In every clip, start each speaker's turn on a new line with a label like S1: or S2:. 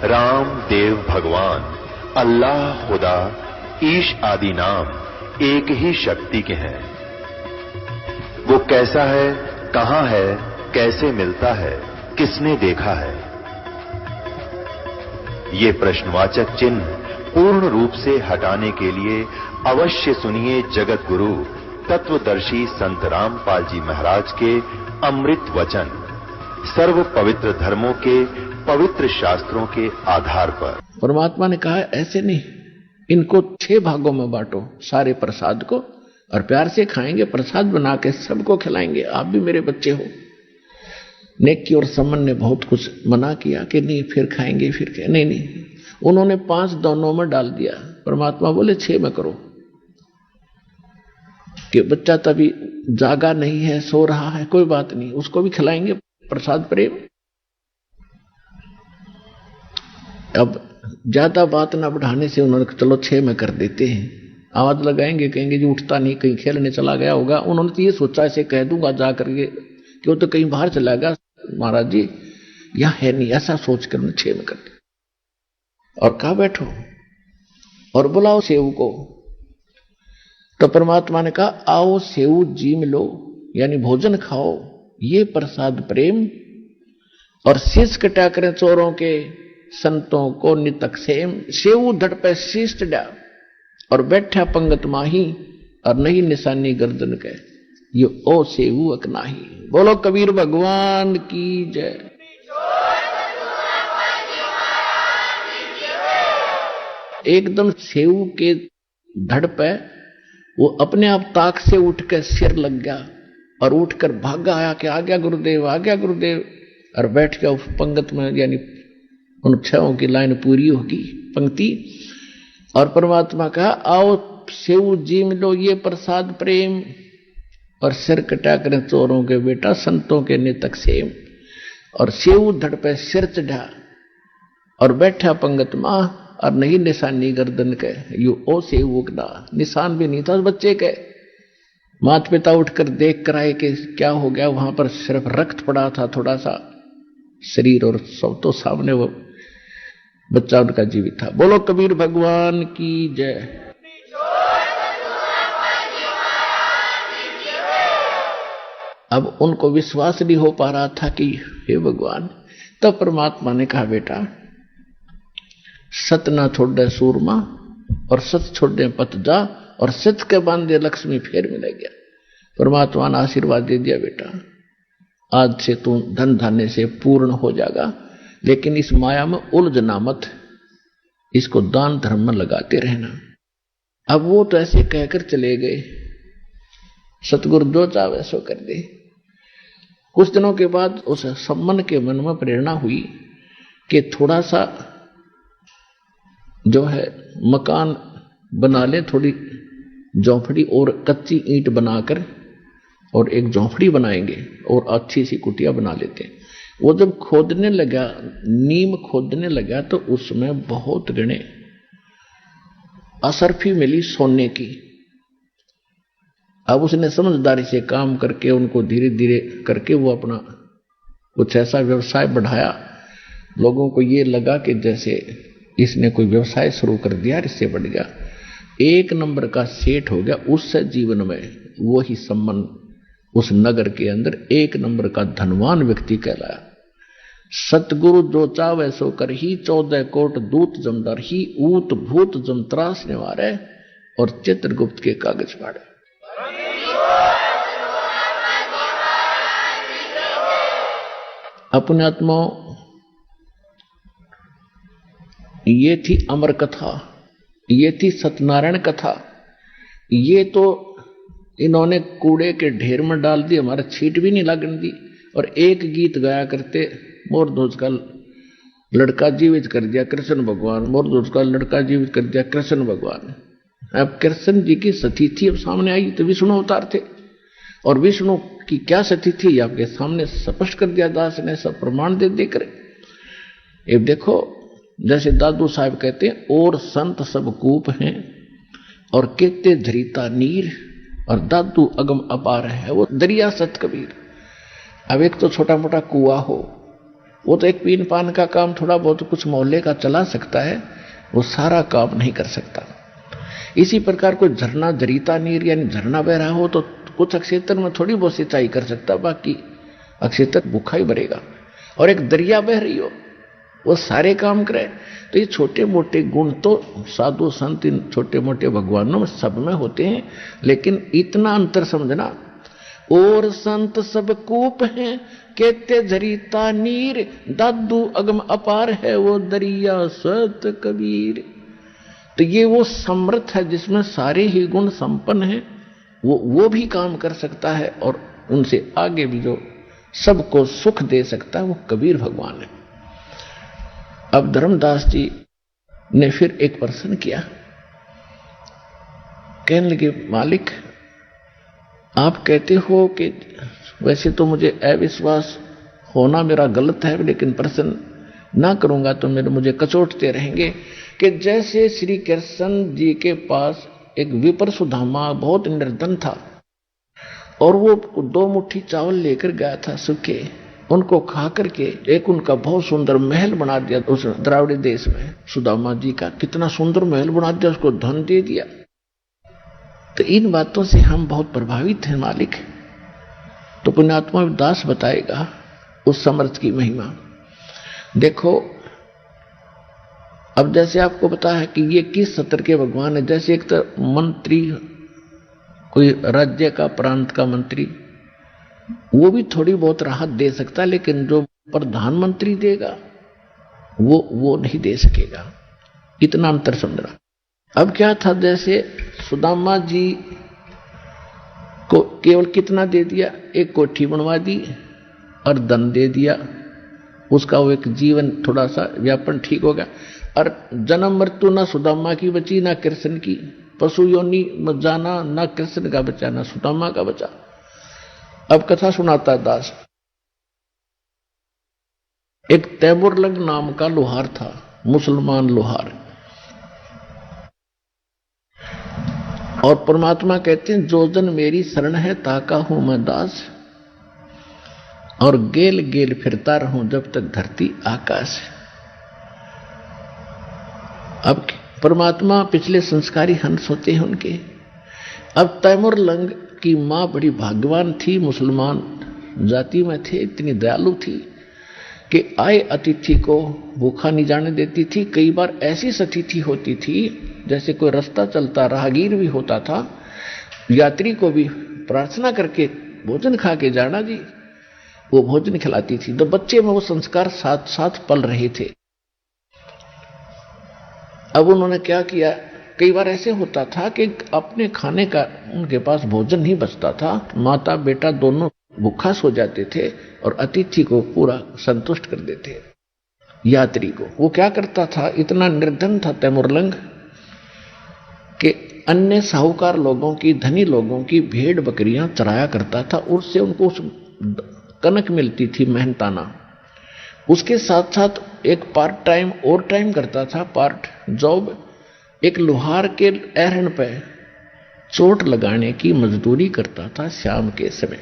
S1: राम देव भगवान, अल्लाह खुदा, ईश आदि नाम एक ही शक्ति के हैं। वो कैसा है, कहां है, कैसे मिलता है, किसने देखा है? ये प्रश्नवाचक चिन्ह पूर्ण रूप से हटाने के लिए अवश्य सुनिए जगत गुरु तत्वदर्शी संत रामपाल जी महाराज के अमृत वचन, सर्व पवित्र धर्मों के पवित्र शास्त्रों के आधार पर।
S2: परमात्मा ने कहा ऐसे नहीं, इनको 6 भागों में बांटो सारे प्रसाद को, और प्यार से खाएंगे, प्रसाद बना के सबको खिलाएंगे। आप भी मेरे बच्चे हो। नेकी और समन ने बहुत कुछ मना किया कि नहीं फिर खाएंगे, फिर क्या, नहीं, उन्होंने 5 दोनों में डाल दिया। परमात्मा बोले 6 में करो, कि बच्चा तभी जागा नहीं है, सो रहा है, कोई बात नहीं, उसको भी खिलाएंगे प्रसाद प्रेम। अब ज्यादा बात ना बढ़ाने से उन्होंने चलो 6 में कर देते हैं। आवाज लगाएंगे, कहेंगे जी उठता नहीं, कहीं खेलने चला गया होगा। उन्होंने तो ये सोचा ऐसे कह दूंगा जा करके कि वो तो कहीं बाहर चला गया, महाराज जी यहां है नहीं, ऐसा सोचकर उन्होंने 6 में कर दिया। और कहा बैठो और बुलाओ सेव को। तो परमात्मा ने कहा आओ सेव जीम लो, यानी भोजन खाओ, ये प्रसाद प्रेम। और शीश कटा करें चोरों के, संतों को नितक सेम। सेव धड़ पे शीश चढ़ा और बैठा पंगत माही, और नहीं निशानी गर्दन के, ये ओ सेव अकनाही। बोलो कबीर भगवान की जय। एकदम सेव के धड़ पे वो अपने आप ताक से उठ के सिर लग गया और उठकर भागा आया कि आ गया गुरुदेव, आ गया गुरुदेव। और बैठ गया उस पंगत में, यानी उन 6 की लाइन पूरी होगी पंक्ति। और परमात्मा कहा आओ सेव जीम लो, ये प्रसाद प्रेम। और सिर कटा करें चोरों के बेटा, संतों के नितक सेम। और सेव धड़ पे सिर चढ़ा और बैठा पंगत मां, और नहीं निशानी गर्दन के, यू ओ सेव उगना। निशान भी नहीं था उस बच्चे के। माता पिता उठकर देख कर आए कि क्या हो गया। वहां पर सिर्फ रक्त पड़ा था थोड़ा सा शरीर, और सब तो सामने वो बच्चा उनका जीवित था। बोलो कबीर भगवान की जय। अब उनको विश्वास नहीं हो पा रहा था कि हे भगवान। तब परमात्मा ने कहा बेटा सत ना छोड़े सूरमा, और सत छोड़े पत जा, और सत के बांधे लक्ष्मी फिर मिलेगा। परमात्मा ने आशीर्वाद दे दिया बेटा आज से तू धन धान्य से पूर्ण हो जाएगा, लेकिन इस माया में उलझना मत, इसको दान धर्म में लगाते रहना। अब वो तो ऐसे कहकर चले गए, सतगुरु जो चाहे सो कर दे। कुछ दिनों के बाद उस सम्मन के मन में प्रेरणा हुई कि थोड़ा सा जो है मकान बना ले, थोड़ी झोंपड़ी और कच्ची ईंट बनाकर, और एक झोंपड़ी बनाएंगे और अच्छी सी कुटिया बना लेते हैं। वो जब खोदने लगा, नीम खोदने लगा, तो उसमें बहुत गणे असरफी मिली सोने की। अब उसने समझदारी से काम करके उनको धीरे धीरे करके वो अपना कुछ ऐसा व्यवसाय बढ़ाया। लोगों को ये लगा कि जैसे इसने कोई व्यवसाय शुरू कर दिया, इससे बढ़ गया, 1 नंबर का सेठ हो गया। उससे जीवन में वो ही सम्मान उस नगर के अंदर 1 नंबर का धनवान व्यक्ति कहलाया। सतगुरु जो चावे सो कर ही, 14 कोट दूत जमदार ही, ऊत भूत जम त्रास निवारे, और चित्रगुप्त के कागज फाड़े। अपने आत्मा ये थी अमर कथा, ये थी सत्यनारायण कथा। ये तो इन्होंने कूड़े के ढेर में डाल दी, हमारा छीट भी नहीं लगने दी। और एक गीत गाया करते, मोर दोस्त का लड़का जीवित कर दिया कृष्ण भगवान, मोर दोस्त का लड़का जीवित कर दिया कृष्ण भगवान। अब कृष्ण जी की सतीथि अब सामने आई तो विष्णु अवतार थे, और विष्णु की क्या सतीथि आपके सामने स्पष्ट कर दिया दास ने, सब प्रमाण दे देकर। अब देखो जैसे दादू साहब कहते हैं, और संत सब कूप हैं और कहते धरीता नीर, और दादू अगम अपार है, वो दरिया सत कबीर। अब एक तो छोटा मोटा कुआं हो वो तो एक पीन पान का काम थोड़ा बहुत कुछ मोहल्ले का चला सकता है, वो सारा काम नहीं कर सकता। इसी प्रकार कोई झरना जरीता नीर यानी झरना बह रहा हो तो कुछ अक्षेत्र में थोड़ी बहुत सिंचाई कर सकता, बाकी अक्षेत्र भूखा ही भरेगा। और एक दरिया बह रही हो वो सारे काम करे। तो ये छोटे मोटे गुण तो साधु संत इन छोटे मोटे भगवानों में सब में होते हैं, लेकिन इतना अंतर समझना, और संत सब कूप हैं कहते झरीता नीर, दादू अगम अपार है वो दरिया सत कबीर। तो ये वो समर्थ है जिसमें सारे ही गुण संपन्न हैं, वो भी काम कर सकता है, और उनसे आगे भी जो सबको सुख दे सकता है वो कबीर भगवान है। अब धर्मदास जी ने फिर एक प्रश्न किया, कहने लगे मालिक आप कहते हो कि वैसे तो मुझे अविश्वास होना मेरा गलत है, लेकिन प्रश्न ना करूंगा तो मुझे कचोटते रहेंगे कि जैसे श्री कृष्ण जी के पास एक विपर सुदामा बहुत निर्धन था और वो 2 मुट्ठी चावल लेकर गया था सूखे, उनको खा करके एक उनका बहुत सुंदर महल बना दिया उस द्राविड़ देश में। सुदामा जी का कितना सुंदर महल बना दिया, उसको धन दे दिया। तो इन बातों से हम बहुत प्रभावित हैं मालिक। तो पुण्यात्मा दास बताएगा उस समर्थ की महिमा। देखो अब जैसे आपको पता है कि ये किस सत्र के भगवान है। जैसे एक तो मंत्री, कोई राज्य का प्रांत का मंत्री, वो भी थोड़ी बहुत राहत दे सकता है, लेकिन जो प्रधानमंत्री देगा वो नहीं दे सकेगा। इतना अंतर समझना। अब क्या था, जैसे सुदामा जी को केवल कितना दे दिया, एक कोठी बनवा दी और धन दे दिया, उसका वो एक जीवन थोड़ा सा व्यापन ठीक हो गया। और जन्म मृत्यु ना सुदामा की बची ना कृष्ण की, पशु योनि में जाना ना कृष्ण का बचा ना सुदामा का बचा। अब कथा सुनाता है दास। एक तैमुरलंग नाम का लोहार था, मुसलमान लोहार, और परमात्मा कहते हैं जो जन मेरी शरण है ताका हूं मैं दास, और गेल गेल फिरता रहूं जब तक धरती आकाश। अब परमात्मा पिछले संस्कारी हंस होते हैं उनके। अब तैमुरलंग की मां बड़ी भाग्यवान थी, मुसलमान जाति में थे, इतनी दयालु थी कि आए अतिथि को भूखा नहीं जाने देती थी। कई बार ऐसी अतिथि होती थी जैसे कोई रास्ता चलता राहगीर भी होता था, यात्री को भी प्रार्थना करके भोजन खा के जाना जी, वो भोजन खिलाती थी। तो बच्चे में वो संस्कार साथ साथ पल रहे थे। अब उन्होंने क्या किया, कई बार ऐसे होता था कि अपने खाने का उनके पास भोजन नहीं बचता था, माता बेटा दोनों भूखा सो जाते थे और अतिथि को पूरा संतुष्ट कर देते यात्री को। वो क्या करता था, इतना निर्धन था तैमुरलंग कि अन्य साहूकार लोगों की, धनी लोगों की भेड़ बकरियां चराया करता था, उससे उनको उस कनक मिलती थी मेहनताना। उसके साथ साथ एक पार्ट टाइम और टाइम करता था, पार्ट जॉब, एक लोहार के एहरन पे चोट लगाने की मजदूरी करता था शाम के समय।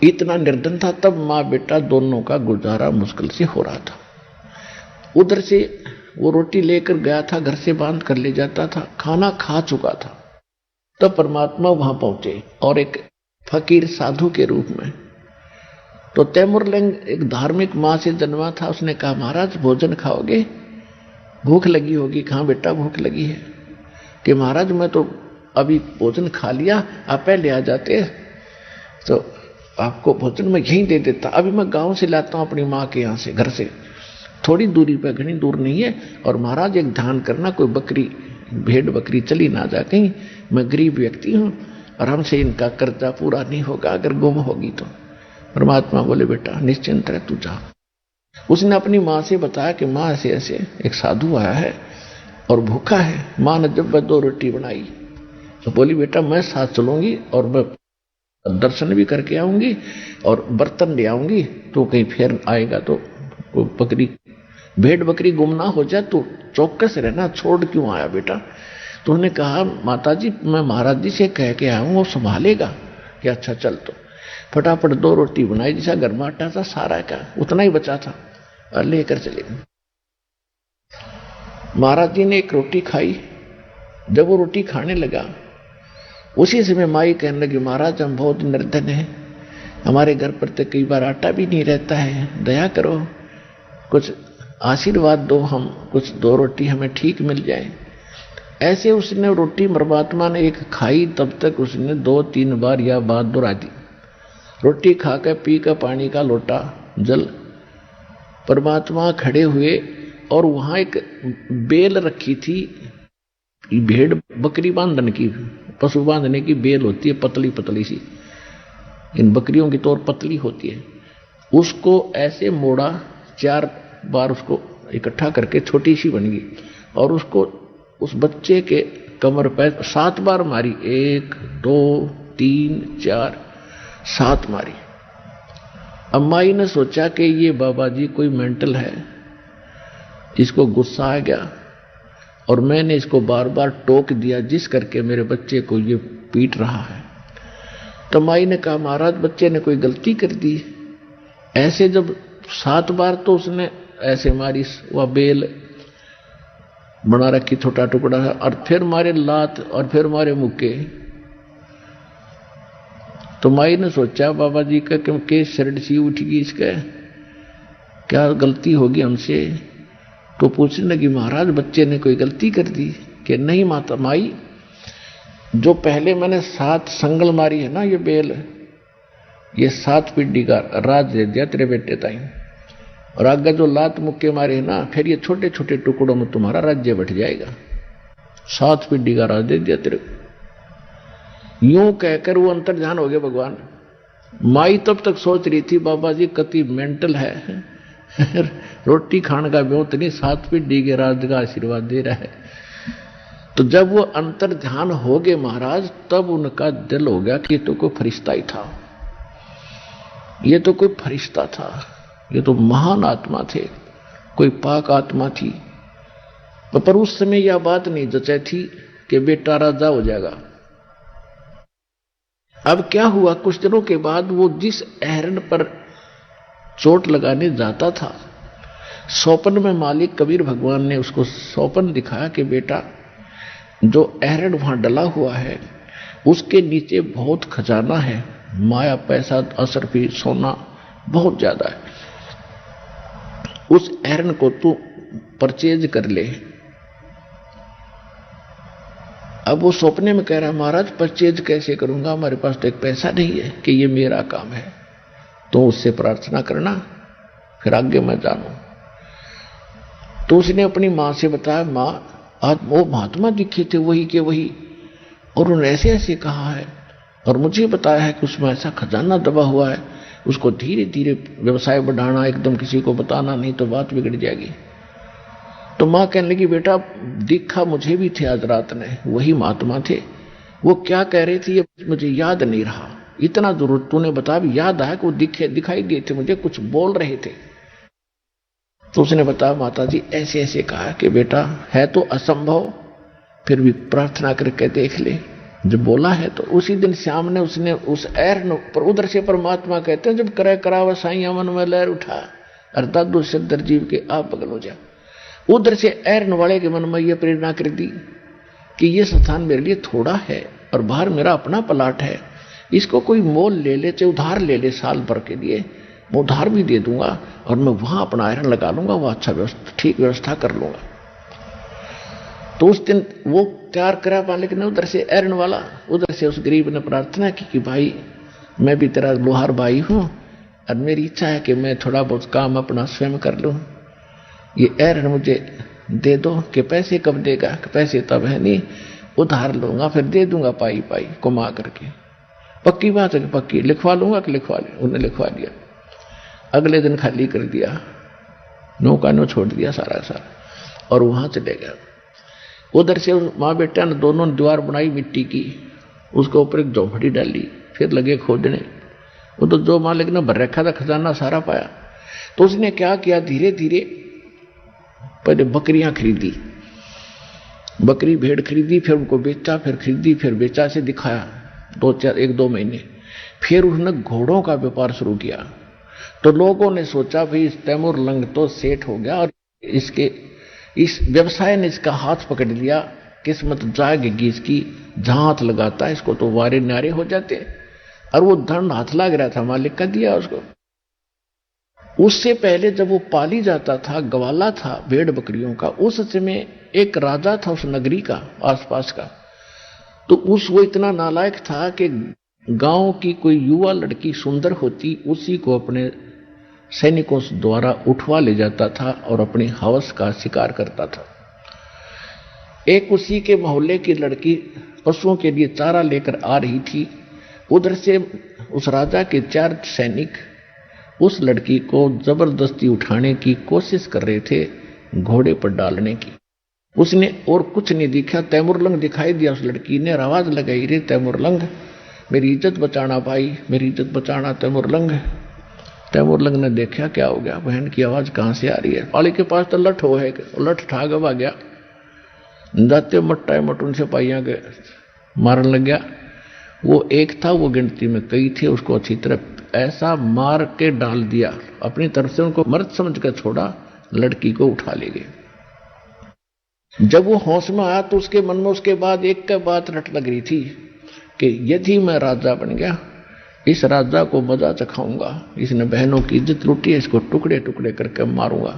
S2: इतना निर्धन था, तब मां बेटा दोनों का गुजारा मुश्किल से हो रहा था। उधर से वो रोटी लेकर गया था, घर से बांध कर ले जाता था, खाना खा चुका था। तब परमात्मा वहां पहुंचे और एक फकीर साधु के रूप में। तो तैमुरलंग एक धार्मिक मां से जन्मा था। उसने कहा महाराज भोजन खाओगे, भूख लगी होगी। कहाँ बेटा भूख लगी है? कि महाराज मैं तो अभी भोजन खा लिया, आप पहले आ जाते तो आपको भोजन मैं यहीं दे देता। अभी मैं गांव से लाता हूं अपनी माँ के यहाँ से, घर से थोड़ी दूरी पर, घनी दूर नहीं है। और महाराज एक ध्यान करना, कोई बकरी भेड़ बकरी चली ना जा कहीं, मैं गरीब व्यक्ति हूं और हमसे इनका कर्जा पूरा नहीं होगा अगर गुम होगी तो। परमात्मा बोले बेटा निश्चिंत रह, तू जा। उसने अपनी माँ से बताया कि माँ ऐसे ऐसे एक साधु आया है और भूखा है। माँ ने जब 2 रोटी बनाई तो बोली बेटा मैं साथ चलूंगी और मैं दर्शन भी करके आऊंगी और बर्तन ले आऊंगी, तो कहीं फिर आएगा तो बकरी भेड़ बकरी गुम ना हो जाए, तो चौकस रहना, छोड़ क्यों आया बेटा? तो उन्होंने कहा माताजी मैं महाराज जी से कह के आया हूं, वो संभालेगा। कि अच्छा चल। तो फटाफट 2 रोटी बनाई, जैसा घर में आटा था सारा का उतना ही बचा था और लेकर चले गए। महाराज जी ने एक रोटी खाई। जब वो रोटी खाने लगा उसी समय माई कहने लगी, महाराज हम बहुत निर्धन हैं, हमारे घर पर तो कई बार आटा भी नहीं रहता है, दया करो, कुछ आशीर्वाद दो, हम कुछ 2 रोटी हमें ठीक मिल जाए। ऐसे उसने रोटी परमात्मा ने एक खाई, तब तक उसने 2-3 बार यह बात दोहरा दी। रोटी खाकर पी कर पानी का लोटा जल, परमात्मा खड़े हुए और वहां एक बेल रखी थी, भेड़ बकरी बांधने की, पशु बांधने की बेल होती है पतली पतली सी, इन बकरियों की तौर पतली होती है, उसको ऐसे मोड़ा, 4 बार उसको इकट्ठा करके छोटी सी बन गई और उसको उस बच्चे के कमर पर 7 बार मारी, 1 2 3 4 7 मारी। अम्माई ने सोचा कि ये बाबा जी कोई मेंटल है, इसको गुस्सा आ गया और मैंने इसको बार बार टोक दिया जिस करके मेरे बच्चे को ये पीट रहा है। तो माई ने कहा, महाराज बच्चे ने कोई गलती कर दी। ऐसे जब 7 बार तो उसने ऐसे मारी, वह बेल बना रखी छोटा टुकड़ा है, और फिर मारे लात और फिर मारे मुक्के। तो माई ने सोचा बाबा जी का कि शरण सी उठगी, इसका क्या गलती होगी हमसे। तो पूछने लगी, महाराज बच्चे ने कोई गलती कर दी? कि नहीं माता माई, जो पहले मैंने 7 संगल मारी है ना ये बेल, ये 7 पीढ़ी का राज दे दिया तेरे बेटे ताई, और आगे जो लात मुक्के मारे है ना, फिर ये छोटे छोटे टुकड़ों में तुम्हारा राज्य बट जाएगा, 7 पीढ़ी का राज दे दिया तेरे को। यूं कहकर वो अंतर्ध्यान हो गया भगवान। माई तब तक सोच रही थी बाबा जी कति मेंटल है, रोटी खाने का ब्योत नहीं, 7 पीढ़ी के राज का आशीर्वाद दे रहा है। तो जब वो अंतर ध्यान हो गए महाराज, तब उनका दिल हो गया कि ये तो कोई फरिश्ता ही था, ये तो कोई फरिश्ता था, ये तो महान आत्मा थे, कोई पाक आत्मा थी। पर उस समय यह बात नहीं जचे थी कि बेटा राजा हो जाएगा। अब क्या हुआ, कुछ दिनों के बाद वो जिस अहरण पर चोट लगाने जाता था, स्वप्न में मालिक कबीर भगवान ने उसको स्वप्न दिखाया कि बेटा जो अहरण वहां डला हुआ है उसके नीचे बहुत खजाना है, माया पैसा असरफी सोना बहुत ज्यादा है, उस अहरण को तू परचेज कर ले। अब वो सपने में कह रहा, महाराज परचेज कैसे करूंगा, हमारे पास तो एक पैसा नहीं है कि ये मेरा काम है, तो उससे प्रार्थना करना फिर आगे मैं जानू। तो उसने अपनी मां से बताया, मां आज वो महात्मा दिखे थे वही के वही, और उन्होंने ऐसे ऐसे कहा है और मुझे बताया है कि उसमें ऐसा खजाना दबा हुआ है, उसको धीरे धीरे व्यवसाय बढ़ाना, एकदम किसी को बताना नहीं तो बात बिगड़ जाएगी। तो मां कहने लगी, बेटा दिखा मुझे भी थे आज रात ने, वही महात्मा थे, वो क्या कह रहे थे ये मुझे याद नहीं रहा, इतना जरूर तूने बता भी याद आया कि वो दिखाई दिए थे मुझे, कुछ बोल रहे थे। तो उसने बताया, माता जी ऐसे ऐसे कहा कि बेटा है तो असंभव, फिर भी प्रार्थना करके देख ले। जब बोला है तो उसी दिन शाम ने उसने उस अहरण पर, उधर से परमात्मा कहते हैं जब करे करावा साइया मन में लहर उठा, अर्थात दो सदर जीव के आप बगल हो जा। उधर से अहरण वाले के मन में यह प्रेरणा कर दी कि यह स्थान मेरे लिए थोड़ा है और बाहर मेरा अपना प्लाट है, इसको कोई मोल ले ले, चाहे उधार ले ले, साल भर के लिए मैं उधार भी दे दूंगा और मैं वहां अपना आयरन लगा लूंगा, वो अच्छा ठीक व्यवस्था कर लूंगा। तो उस दिन वो तैयार करा पा, लेकिन उधर से एरन वाला, उधर से उस गरीब ने प्रार्थना की कि भाई मैं भी तेरा लोहार भाई हूं और मेरी इच्छा है कि मैं थोड़ा बहुत काम अपना स्वयं कर लूं, ये एरन मुझे दे दो। कि पैसे कब देगा? कि पैसे तब है नहीं, उधार लूंगा फिर दे दूंगा पाई पाई कमा करके। पक्की बात है कि पक्की, लिखवा लूंगा कि लिखवा ले। उन्हें लिखवा दिया, अगले दिन खाली कर दिया, नौका नो छोड़ दिया सारा सारा और वहां चले गया। उधर से माँ बेटा ने दोनों ने दीवार बनाई मिट्टी की, उसके ऊपर एक झोपड़ी डाली, फिर लगे खोदने। वो तो जो मालिक ने भर रखा था खजाना सारा पाया। तो उसने क्या किया, धीरे धीरे पहले बकरियां खरीदी, बकरी भेड़ खरीदी, फिर उनको बेचा, फिर खरीदी, फिर बेचा, से दिखाया 1-2 महीने। फिर उसने घोड़ों का व्यापार शुरू किया। तो लोगों ने सोचा भाई इस तैमूर लंग तो सेठ हो गया और इस व्यवसाय ने इसका हाथ पकड़ लिया, किस्मत जागेगी इसकी, जहां हाथ लगाता है इसको तो वारे न्यारे हो जाते। और वो धन हाथ लग रहा था, मालिक का दिया उसको। उससे पहले जब वो पाली जाता था, गवाला था भेड़ बकरियों का, उस समय एक राजा था उस नगरी का, आसपास का। तो वो इतना नालायक था कि गांव की कोई युवा लड़की सुंदर होती, उसी को अपने सैनिकों द्वारा उठवा ले जाता था और अपनी हवस का शिकार करता था। एक उसी के मोहल्ले की लड़की पशुओं के लिए चारा लेकर आ रही थी। उधर से उस राजा के 4 सैनिक उस लड़की को जबरदस्ती उठाने की कोशिश कर रहे थे, घोड़े पर डालने की। उसने और कुछ नहीं दिखा, तैमूरलंग दिखाई दिया। उस लड़की ने आवाज लगाई, रे तैमूरलंग, मेरी इज्जत बचाना भाई, मेरी इज्जत बचाना तैमूरलंग। तैमूरलंग ने देखा क्या हो गया, बहन की आवाज कहां से आ रही है। पाली के पास तो लठ हो है, लठ ठाग आ गया, जाते मट्टा मट उनसे पाइया के मारने लग गया। वो एक था, वो गिनती में कई थे, उसको अच्छी तरह ऐसा मार के डाल दिया, अपनी तरफ से उनको मर्द समझ कर छोड़ा, लड़की को उठा ले गए। जब वो होश में आया तो उसके मन में उसके बाद एक का बात रट लग रही थी कि यदि मैं राजा बन गया, इस राजा को मजा चखाऊंगा, इसने बहनों की इज्जत लूटी है, इसको टुकड़े टुकड़े करके मारूंगा।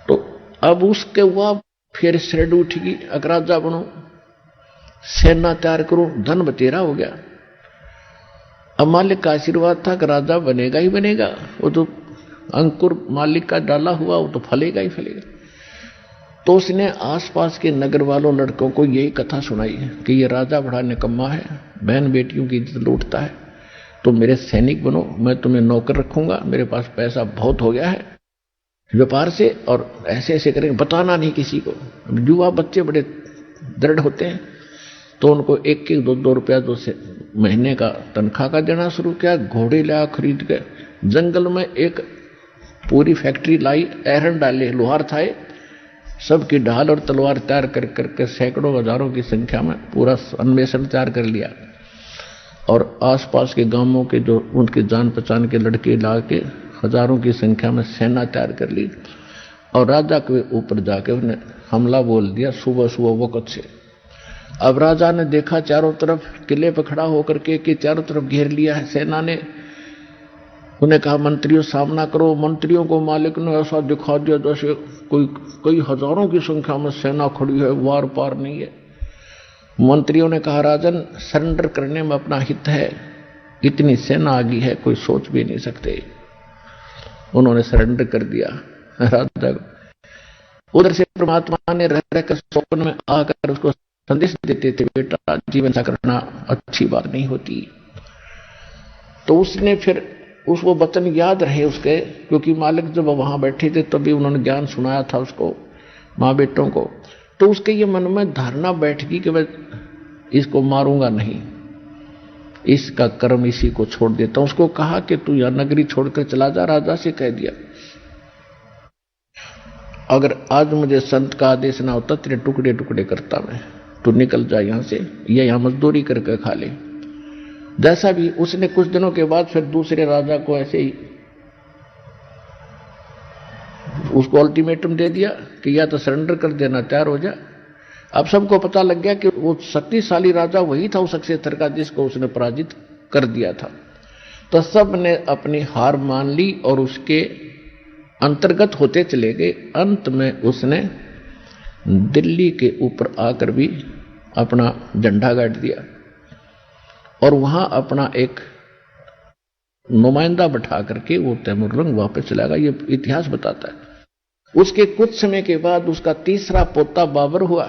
S2: तो अब उसके हुआ फिर श्रेड उठेगी, अगर राजा बनूं, सेना तैयार करूं, धन बतेरा हो गया। अब मालिक का आशीर्वाद था कि राजा बनेगा ही बनेगा, वो तो अंकुर मालिक का डाला हुआ, वो तो फलेगा ही फलेगा। तो उसने आसपास के नगर वालों लड़कों को यही कथा सुनाई है कि ये राजा बड़ा निकम्मा है, बहन बेटियों की इज्जत लूटता है, तो मेरे सैनिक बनो, मैं तुम्हें नौकर रखूंगा, मेरे पास पैसा बहुत हो गया है व्यापार से, और ऐसे ऐसे करेंगे, बताना नहीं किसी को। युवा बच्चे बड़े दृढ़ होते हैं, तो उनको 1-2 रुपया दो से महीने का तनख्वाह का देना शुरू किया। घोड़े लाया खरीद के, जंगल में एक पूरी फैक्ट्री लाई, एरन डाले, लोहार था, सबकी ढाल और तलवार तैयार कर करके सैकड़ों हजारों की संख्या में पूरा अन्वेषण तैयार कर लिया। और आसपास के गांवों के जो उनके जान पहचान के लड़के ला के हजारों की संख्या में सेना तैयार कर ली, और राजा के ऊपर जाके उन्हें हमला बोल दिया सुबह सुबह वक्त से। अब राजा ने देखा चारों तरफ, किले पर खड़ा होकर के कि चारों तरफ घेर लिया है सेना ने। उन्हें कहा मंत्रियों सामना करो। मंत्रियों को मालिक ने ऐसा दिखा दिया जैसे कई हजारों की संख्या में सेना खड़ी है, वार पार नहीं है। मंत्रियों ने कहा राजन, सरेंडर करने में अपना हित है, इतनी सेना आ गई है कोई सोच भी नहीं सकते। उन्होंने सरेंडर कर दिया राजा को। उधर से परमात्मा ने रह रहकर स्वप्न में आकर उसको संदेश देते थे, बेटा जीवन ऐसा करना अच्छी बात नहीं होती। तो उसने फिर उसको वचन याद रहे उसके, क्योंकि मालिक जब वहां बैठे थे तभी उन्होंने ज्ञान सुनाया था उसको, माँ बेटों को। तो उसके ये मन में धारणा बैठ गई कि मैं इसको मारूंगा नहीं, इसका कर्म इसी को छोड़ देता हूं। उसको कहा कि तू यह नगरी छोड़कर चला जा, राजा से कह दिया अगर आज मुझे संत का आदेश ना होता तेरे टुकड़े टुकड़े करता मैं, तू निकल जा यहां से, या यहां मजदूरी करके खा ले। जैसा भी उसने कुछ दिनों के बाद फिर दूसरे राजा को ऐसे ही उसको अल्टीमेटम दे दिया कि या तो सरेंडर कर देना, तैयार हो जा। अब सबको पता लग गया कि वो शक्तिशाली राजा वही था उस अक्षेत्र का जिसको उसने पराजित कर दिया था। तो सब ने अपनी हार मान ली और उसके अंतर्गत होते चले गए। अंत में उसने दिल्ली के ऊपर आकर भी अपना झंडा गाड़ दिया और वहां अपना एक नुमाइंदा बैठा करके वो तैमूरलंग वापस चला गया। ये इतिहास बताता है। उसके कुछ समय के बाद उसका तीसरा पोता बाबर हुआ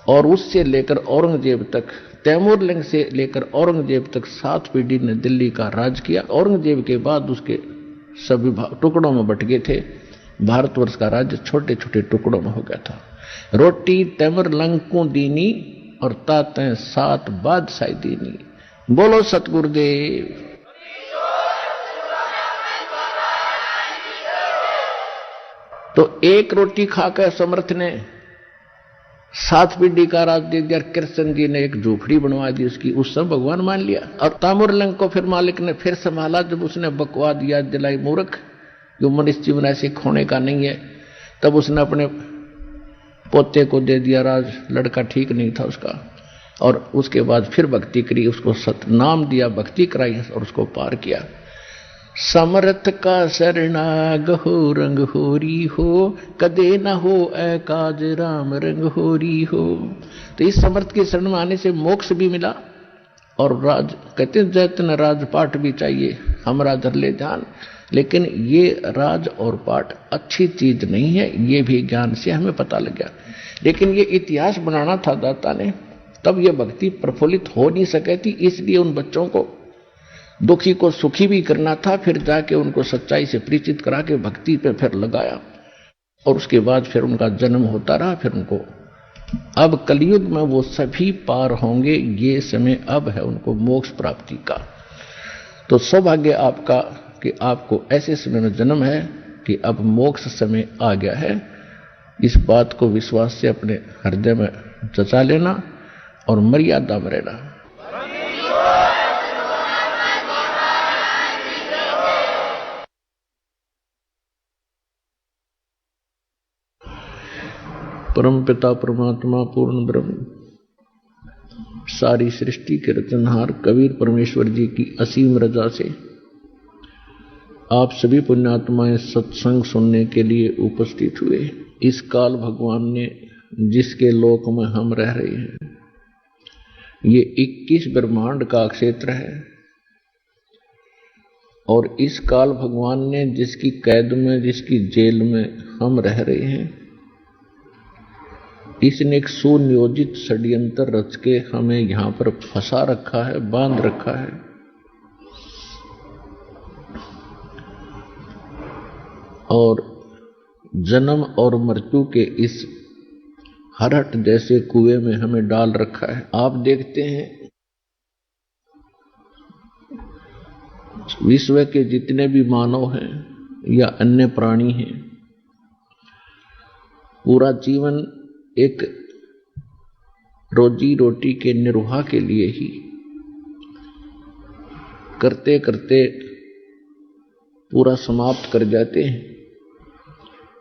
S2: और उससे लेकर औरंगजेब तक, तैमूरलंग से लेकर औरंगजेब तक 7 पीढ़ी ने दिल्ली का राज किया। औरंगजेब के बाद उसके सभी टुकड़ों में बट गए थे। भारतवर्ष का राज्य छोटे छोटे टुकड़ों में हो गया था। रोटी तैमूरलंग को दीनी और ताते 7 बादशाही दीनी। बोलो सतगुरुदेव। तो एक रोटी खाकर समर्थ ने 7 पीढ़ी का राज दे दिया। कृष्ण जी ने एक झोपड़ी बनवा दी उसकी, उस समय भगवान मान लिया। और ताम्रलिंग को फिर मालिक ने फिर संभाला जब उसने बकवाद याद दिलाई, मूर्ख, जो मनुष्य जीवन ऐसे खोने का नहीं है। तब उसने अपने पोते को दे दिया राज, लड़का ठीक नहीं था उसका। और उसके बाद फिर भक्ति करी, उसको सतनाम दिया, भक्ति कराई और उसको पार किया। समर्थ का शरणाग हो रंग होरी हो, कदे न हो ऐ काज राम रंग होरी हो। तो इस समर्थ के शरण में आने से मोक्ष भी मिला और राज, कहते हैं जैतन राजपाट भी चाहिए हमरा धर ले ध्यान। लेकिन ये राज और पाठ अच्छी चीज नहीं है, ये भी ज्ञान से हमें पता लग गया। लेकिन ये इतिहास बनाना था दाता ने, तब ये भक्ति प्रफुल्लित हो नहीं सके थी। इसलिए उन बच्चों को दुखी को सुखी भी करना था, फिर जाके उनको सच्चाई से परिचित करा के भक्ति पे फिर लगाया। और उसके बाद फिर उनका जन्म होता रहा। फिर उनको अब कलयुग में वो सभी पार होंगे, ये समय अब है उनको मोक्ष प्राप्ति का। तो सौभाग्य आपका कि आपको ऐसे समय में जन्म है कि अब मोक्ष समय आ गया है। इस बात को विश्वास से अपने हृदय में जचा लेना और मर्यादा में रहना। परम पिता परमात्मा पूर्ण ब्रह्म, सारी सृष्टि के रचनहार कबीर परमेश्वर जी की असीम रजा से आप सभी पुण्यात्माएं सत्संग सुनने के लिए उपस्थित हुए। इस काल भगवान ने जिसके लोक में हम रह रहे हैं, ये 21 ब्रह्मांड का क्षेत्र है। और इस काल भगवान ने जिसकी कैद में, जिसकी जेल में हम रह रहे हैं, इसने एक सुनियोजित षड्यंत्र रच के हमें यहां पर फंसा रखा है, बांध रखा है। और जन्म और मृत्यु के इस हरहट जैसे कुएं में हमें डाल रखा है। आप देखते हैं विश्व के जितने भी मानव हैं या अन्य प्राणी हैं, पूरा जीवन एक रोजी रोटी के निर्वाह के लिए ही करते करते पूरा समाप्त कर जाते हैं।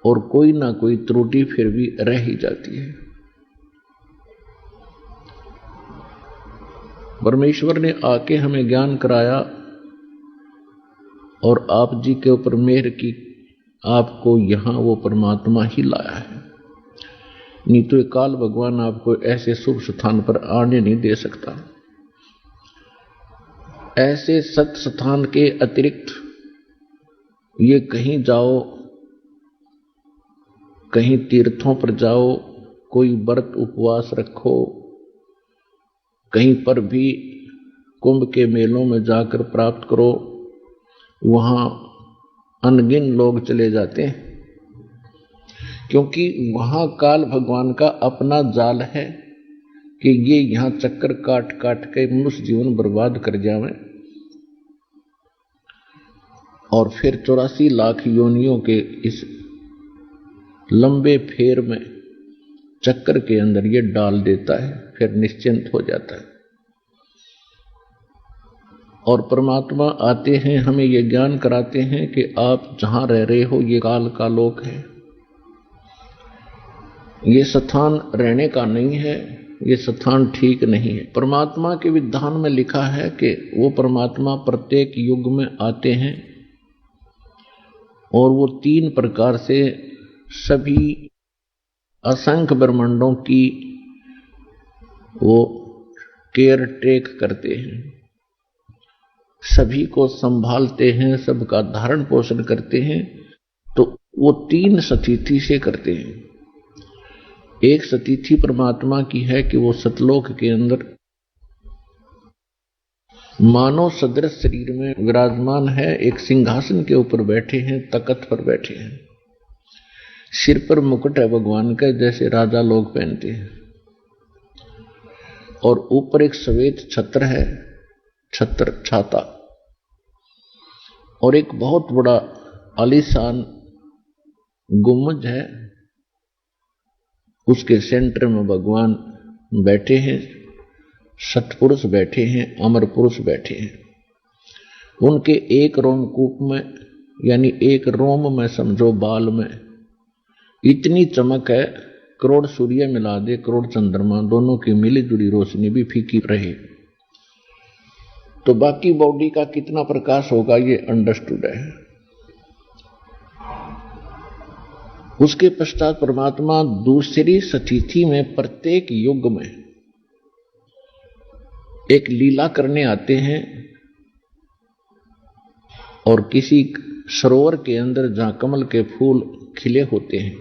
S2: और कोई ना कोई त्रुटि फिर भी रह ही जाती है। परमेश्वर ने आके हमें ज्ञान कराया और आप जी के ऊपर मेहर की, आपको यहां वो परमात्मा ही लाया है। नहीं तो काल भगवान आपको ऐसे शुभ स्थान पर आने नहीं दे सकता। ऐसे सत स्थान के अतिरिक्त ये कहीं जाओ, कहीं तीर्थों पर जाओ, कोई व्रत उपवास रखो, कहीं पर भी कुंभ के मेलों में जाकर प्राप्त करो, वहां अनगिन लोग चले जाते हैं। क्योंकि वहां काल भगवान का अपना जाल है कि ये यहां चक्कर काट काट के मनुष्य जीवन बर्बाद कर जावे और फिर 84 लाख योनियों के इस लंबे फेर में चक्कर के अंदर ये डाल देता है, फिर निश्चिंत हो जाता है। और परमात्मा आते हैं, हमें ये ज्ञान कराते हैं कि आप जहां रह रहे हो ये काल का लोक है, ये स्थान रहने का नहीं है, ये स्थान ठीक नहीं है। परमात्मा के विधान में लिखा है कि वो परमात्मा प्रत्येक युग में आते हैं और वो 3 प्रकार से सभी असंख्य ब्रह्मांडों की वो केयर टेक करते हैं, सभी को संभालते हैं, सबका धारण पोषण करते हैं। तो वो 3 स्थिति से करते हैं। एक स्थिति परमात्मा की है कि वो सतलोक के अंदर मानव सदृश शरीर में विराजमान है, एक सिंहासन के ऊपर बैठे हैं, तख्त पर बैठे हैं, सिर पर मुकुट है भगवान का जैसे राजा लोग पहनते हैं, और ऊपर एक श्वेत छत्र है, छत्र छाता, और एक बहुत बड़ा आलीशान गुम्बज है, उसके सेंटर में भगवान बैठे हैं, सतपुरुष बैठे हैं, अमर पुरुष बैठे हैं। उनके एक रोमकूप में यानी एक रोम में समझो बाल में इतनी चमक है, करोड़ सूर्य मिला दे, करोड़ चंद्रमा, दोनों की मिली जुली रोशनी भी फीकी रहे तो बाकी बॉडी का कितना प्रकाश होगा ये अंडरस्टूड है। उसके पश्चात परमात्मा दूसरी स्थिति में प्रत्येक युग में एक लीला करने आते हैं और किसी सरोवर के अंदर जहां कमल के फूल खिले होते हैं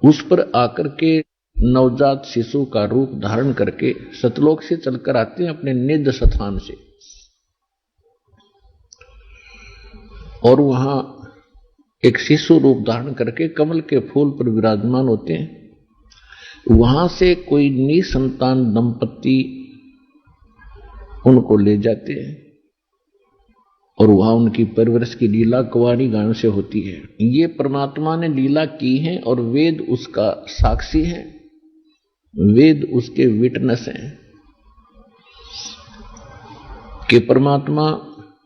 S2: उस पर आकर के नवजात शिशु का रूप धारण करके सतलोक से चलकर आते हैं अपने निज स्थान से, और वहां एक शिशु रूप धारण करके कमल के फूल पर विराजमान होते हैं। वहां से कोई निसंतान दंपति उनको ले जाते हैं और वहां उनकी परवरिश की लीला कुंवारी गायों से होती है। ये परमात्मा ने लीला की है और वेद उसका साक्षी है, वेद उसके विटनेस हैं कि परमात्मा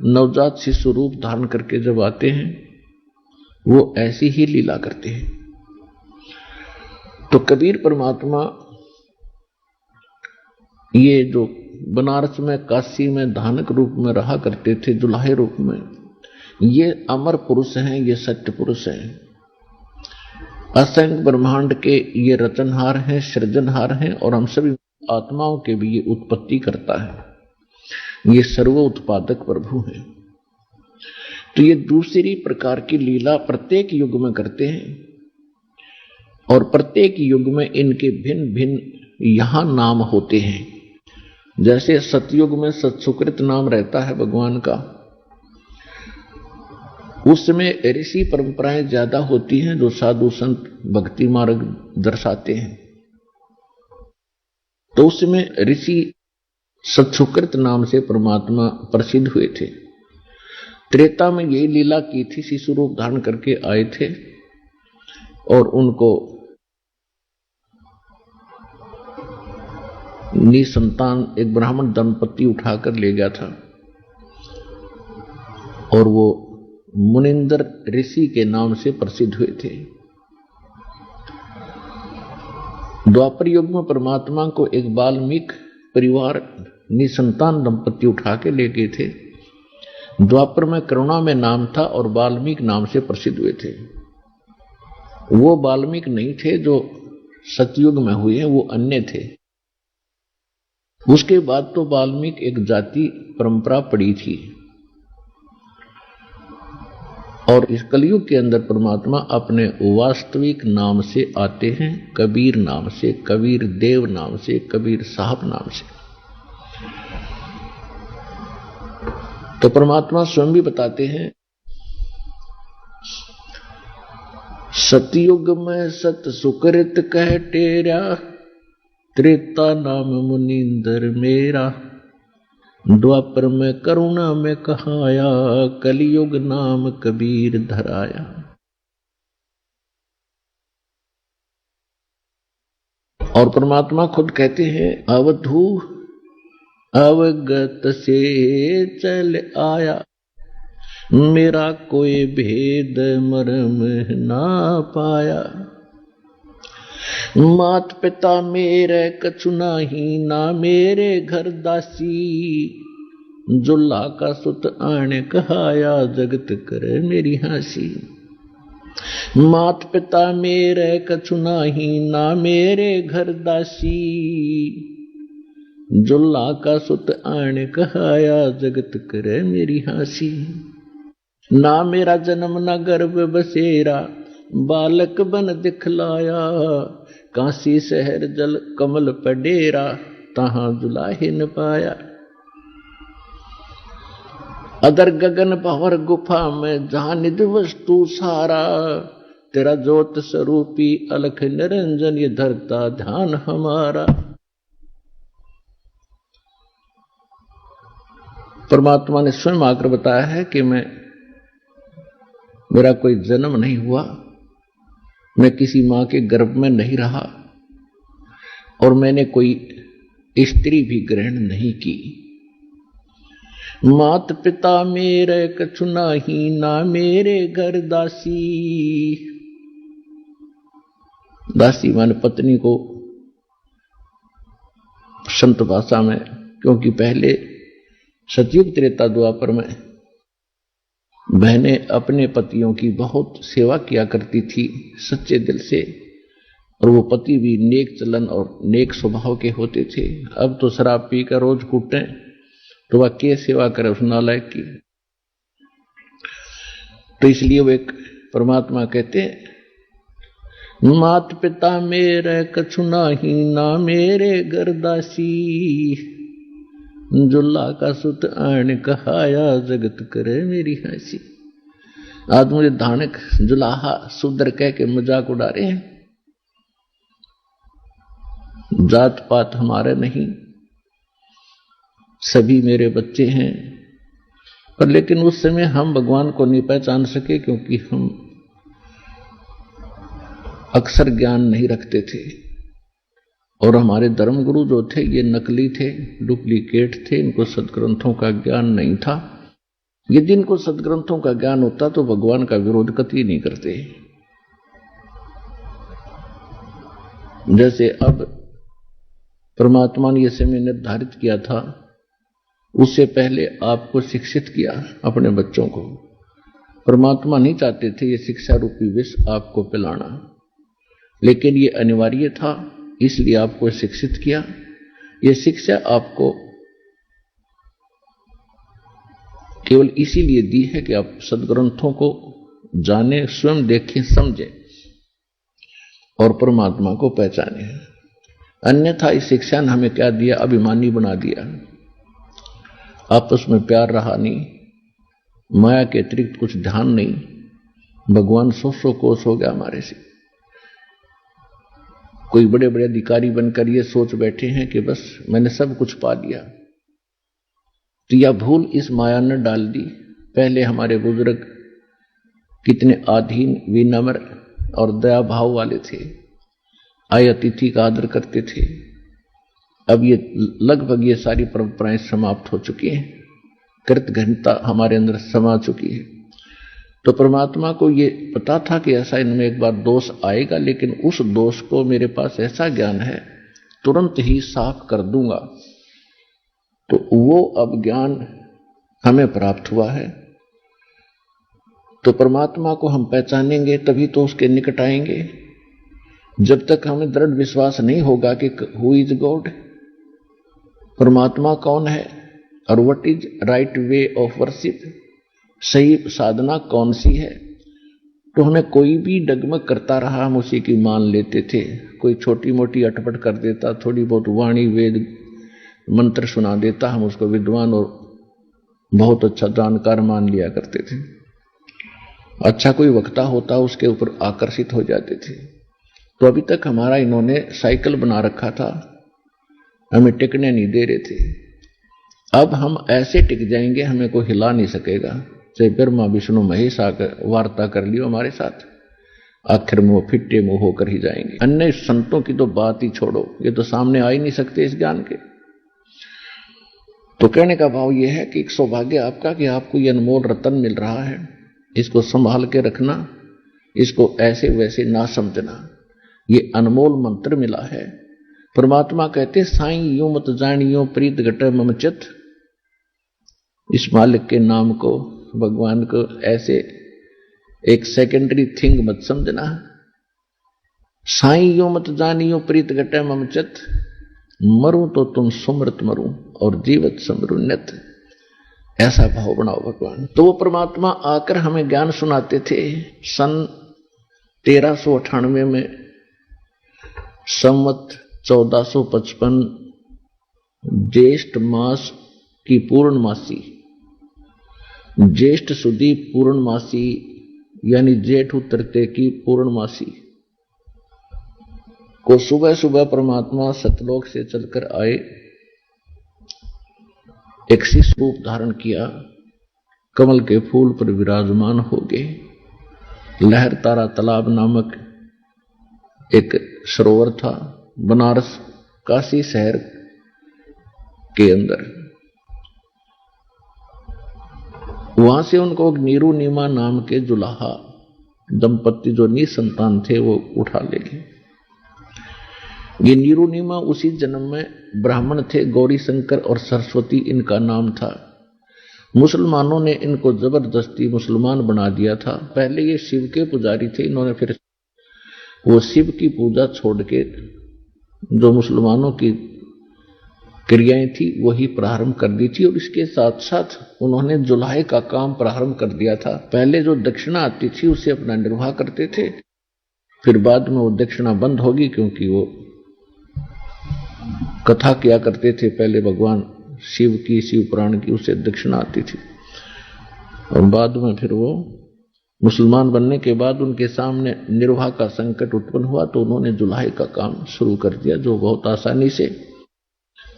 S2: नवजात शिशु रूप धारण करके जब आते हैं वो ऐसी ही लीला करते हैं। तो कबीर परमात्मा ये जो बनारस में काशी में धानक रूप में रहा करते थे, दुल्हे रूप में, ये अमर पुरुष हैं, ये सत्य पुरुष हैं, असंख्य ब्रह्मांड के ये रचनहार हैं, सृजनहार हैं और हम सभी आत्माओं के भी ये उत्पत्ति करता है। ये सर्व उत्पादक प्रभु हैं। तो ये दूसरी प्रकार की लीला प्रत्येक युग में करते हैं और प्रत्येक युग में इनके भिन्न भिन्न यहां नाम होते हैं। जैसे सतयुग में सत्सुकृत नाम रहता है भगवान का, उसमें ऋषि परंपराएं ज्यादा होती हैं जो साधु संत भक्ति मार्ग दर्शाते हैं, तो उसमें ऋषि सत्सुकृत नाम से परमात्मा प्रसिद्ध हुए थे। त्रेता में यही लीला की थी, शिशु रूप धारण करके आए थे और उनको निसंतान एक ब्राह्मण दंपति उठाकर ले गया था और वो मुनिंदर ऋषि के नाम से प्रसिद्ध हुए थे। द्वापर युग में परमात्मा को एक वाल्मीकि परिवार निसंतान दंपति उठा के ले गए थे। द्वापर में करुणा में नाम था और वाल्मीकि नाम से प्रसिद्ध हुए थे। वो वाल्मीकि नहीं थे जो सतयुग में हुए हैं, वो अन्य थे। उसके बाद तो वाल्मीकि एक जाति परंपरा पड़ी थी और इस कलयुग के अंदर परमात्मा अपने वास्तविक नाम से आते हैं, कबीर नाम से, कबीर देव नाम से, कबीर साहब नाम से। तो परमात्मा स्वयं भी बताते हैं, सतयुग में सत सुकृत कह टेरा, त्रेता नाम मुनिंदर मेरा, द्वापर में करुणा में कहाया, कलियुग नाम कबीर धराया। और परमात्मा खुद कहते हैं, अवधू अवगत से चल आया, मेरा कोई भेद मर्म ना पाया। मात पिता मेरे कछु नाही, ना मेरे घर दासी, जुल्ला का सुत आने कहाया, जगत करे मेरी हंसी। मात पिता मेरे कछु नाही, ना मेरे घर दासी, जुल्ला का सुत आने कहाया, जगत करे मेरी हंसी। ना मेरा जन्म ना गर्भ बसेरा, बालक बन दिखलाया, काशी शहर जल कमल पर डेरा, तहां दुलाहे न पाया। अदर गगन भंवर गुफा में जहां निध वस्तु सारा, तेरा ज्योत स्वरूपी अलख निरंजन ये धरता ध्यान हमारा। परमात्मा ने स्वयं आकर बताया है कि मेरा कोई जन्म नहीं हुआ, मैं किसी मां के गर्भ में नहीं रहा और मैंने कोई स्त्री भी ग्रहण नहीं की। मात पिता मेरे कछु नाही, ना मेरे घर दासी। दासी मान पत्नी को संत भाषा में, क्योंकि पहले सतयुग त्रेता द्वापर में बहनें अपने पतियों की बहुत सेवा किया करती थी सच्चे दिल से, और वो पति भी नेक चलन और नेक स्वभाव के होते थे। अब तो शराब पी कर रोज कूटे तो वह क्या सेवा करे उस नालायक की। तो इसलिए वो एक परमात्मा कहते हैं, मात पिता मेरे कछु नाही, ना मेरे घर दासी। जुल्ला का सुत आन कहाया, जगत करे मेरी हंसी। आज मुझे धानक जुलाहा सुदर कह के मजाक उड़ा रहे हैं। जात पात हमारे नहीं, सभी मेरे बच्चे हैं। पर लेकिन उस समय हम भगवान को नहीं पहचान सके, क्योंकि हम अक्सर ज्ञान नहीं रखते थे और हमारे धर्मगुरु जो थे ये नकली थे, डुप्लीकेट थे, इनको सदग्रंथों का ज्ञान नहीं था। यदि इनको सदग्रंथों का ज्ञान होता तो भगवान का विरोध कतई नहीं करते। जैसे अब परमात्मा ने यह समय निर्धारित किया था, उससे पहले आपको शिक्षित किया अपने बच्चों को। परमात्मा नहीं चाहते थे ये शिक्षा रूपी विष आपको पिलाना, लेकिन ये अनिवार्य था, इसलिए आपको शिक्षित किया। ये शिक्षा आपको केवल इसीलिए दी है कि आप सदग्रंथों को जाने, स्वयं देखें, समझें और परमात्मा को पहचाने। अन्यथा इस शिक्षा ने हमें क्या दिया? अभिमानी बना दिया। आपस में प्यार रहा नहीं, माया के अतिरिक्त कुछ ध्यान नहीं, भगवान 100 कोस हो गया हमारे से। कोई बड़े बड़े अधिकारी बनकर ये सोच बैठे हैं कि बस मैंने सब कुछ पा लिया। तो यह भूल इस माया ने डाल दी। पहले हमारे बुजुर्ग कितने आधीन, विनम्र और दया भाव वाले थे, आए अतिथि का आदर करते थे। अब ये लगभग ये सारी परंपराएं समाप्त हो चुकी हैं, कृतघ्नता हमारे अंदर समा चुकी है। तो परमात्मा को ये पता था कि ऐसा इनमें एक बार दोष आएगा, लेकिन उस दोष को मेरे पास ऐसा ज्ञान है तुरंत ही साफ कर दूंगा। तो वो अब ज्ञान हमें प्राप्त हुआ है। तो परमात्मा को हम पहचानेंगे तभी तो उसके निकट आएंगे। जब तक हमें दृढ़ विश्वास नहीं होगा कि हु इज गॉड, परमात्मा कौन है और what is right way of worship, सही साधना कौन सी है, तो हमें कोई भी डगमग करता रहा हम उसी की मान लेते थे। कोई छोटी मोटी अटपट कर देता, थोड़ी बहुत वाणी वेद मंत्र सुना देता, हम उसको विद्वान और बहुत अच्छा जानकार मान लिया करते थे। अच्छा कोई वक्ता होता उसके ऊपर आकर्षित हो जाते थे। तो अभी तक हमारा इन्होंने साइकिल बना रखा था, हमें टिकने नहीं दे रहे थे। अब हम ऐसे टिक जाएंगे हमें कोई हिला नहीं सकेगा। चाहे ब्रह्मा विष्णु महेश आकर वार्ता कर लियो हमारे साथ, आखिर में वो फिट्टे मुंह होकर ही जाएंगे। अन्य संतों की तो बात ही छोड़ो, ये तो सामने आ ही नहीं सकते इस ज्ञान के। तो कहने का भाव यह है कि एक सौभाग्य आपका कि आपको ये अनमोल रतन मिल रहा है, इसको संभाल के रखना, इसको ऐसे वैसे ना समझना। ये अनमोल मंत्र मिला है। परमात्मा कहते साईं यूं मत जानियो प्रीत घटे मम चित। इस मालिक के नाम को, भगवान को ऐसे एक सेकेंडरी थिंग मत समझना। साईं यूं मत जानियो प्रीत घटे मम चित, मरूं तो तुम सुमृत मरूं और जीवत समरुन्नत। ऐसा भाव बनाओ भगवान। तो वो परमात्मा आकर हमें ज्ञान सुनाते थे। सन 1398 में संवत 1455 ज्येष्ठ मास की पूर्णमासी, ज्येष्ठ सुदी पूर्णमासी यानी जेठ उतरते की पूर्णमासी को सुबह सुबह परमात्मा सतलोक से चलकर आए, एक शिशु रूप धारण किया, कमल के फूल पर विराजमान हो गए। लहर तारा तालाब नामक एक सरोवर था बनारस काशी शहर के अंदर। वहां से उनको नीरू नीमा नाम के जुलाहा दंपति जो निसंतान थे वो उठा ले गए। ये नीरू नीमा उसी जन्म में ब्राह्मण थे, गौरी शंकर और सरस्वती इनका नाम था। मुसलमानों ने इनको जबरदस्ती मुसलमान बना दिया था। पहले ये शिव के पुजारी थे, इन्होंने फिर वो शिव की पूजा छोड़ के जो मुसलमानों की क्रियाएं थी वही प्रारंभ कर दी थी, और इसके साथ साथ उन्होंने जुलाहे का काम प्रारंभ कर दिया था। पहले जो दक्षिणा आती थी उसे अपना निर्वाह करते थे, फिर बाद में वो दक्षिणा बंद होगी, क्योंकि वो कथा किया करते थे पहले भगवान शिव की, शिव पुराण की, उसे दक्षिणा आती थी। और बाद में फिर वो मुसलमान बनने के बाद उनके सामने निर्वाह का संकट उत्पन्न हुआ तो उन्होंने जुलाहे का काम शुरू कर दिया, जो बहुत आसानी से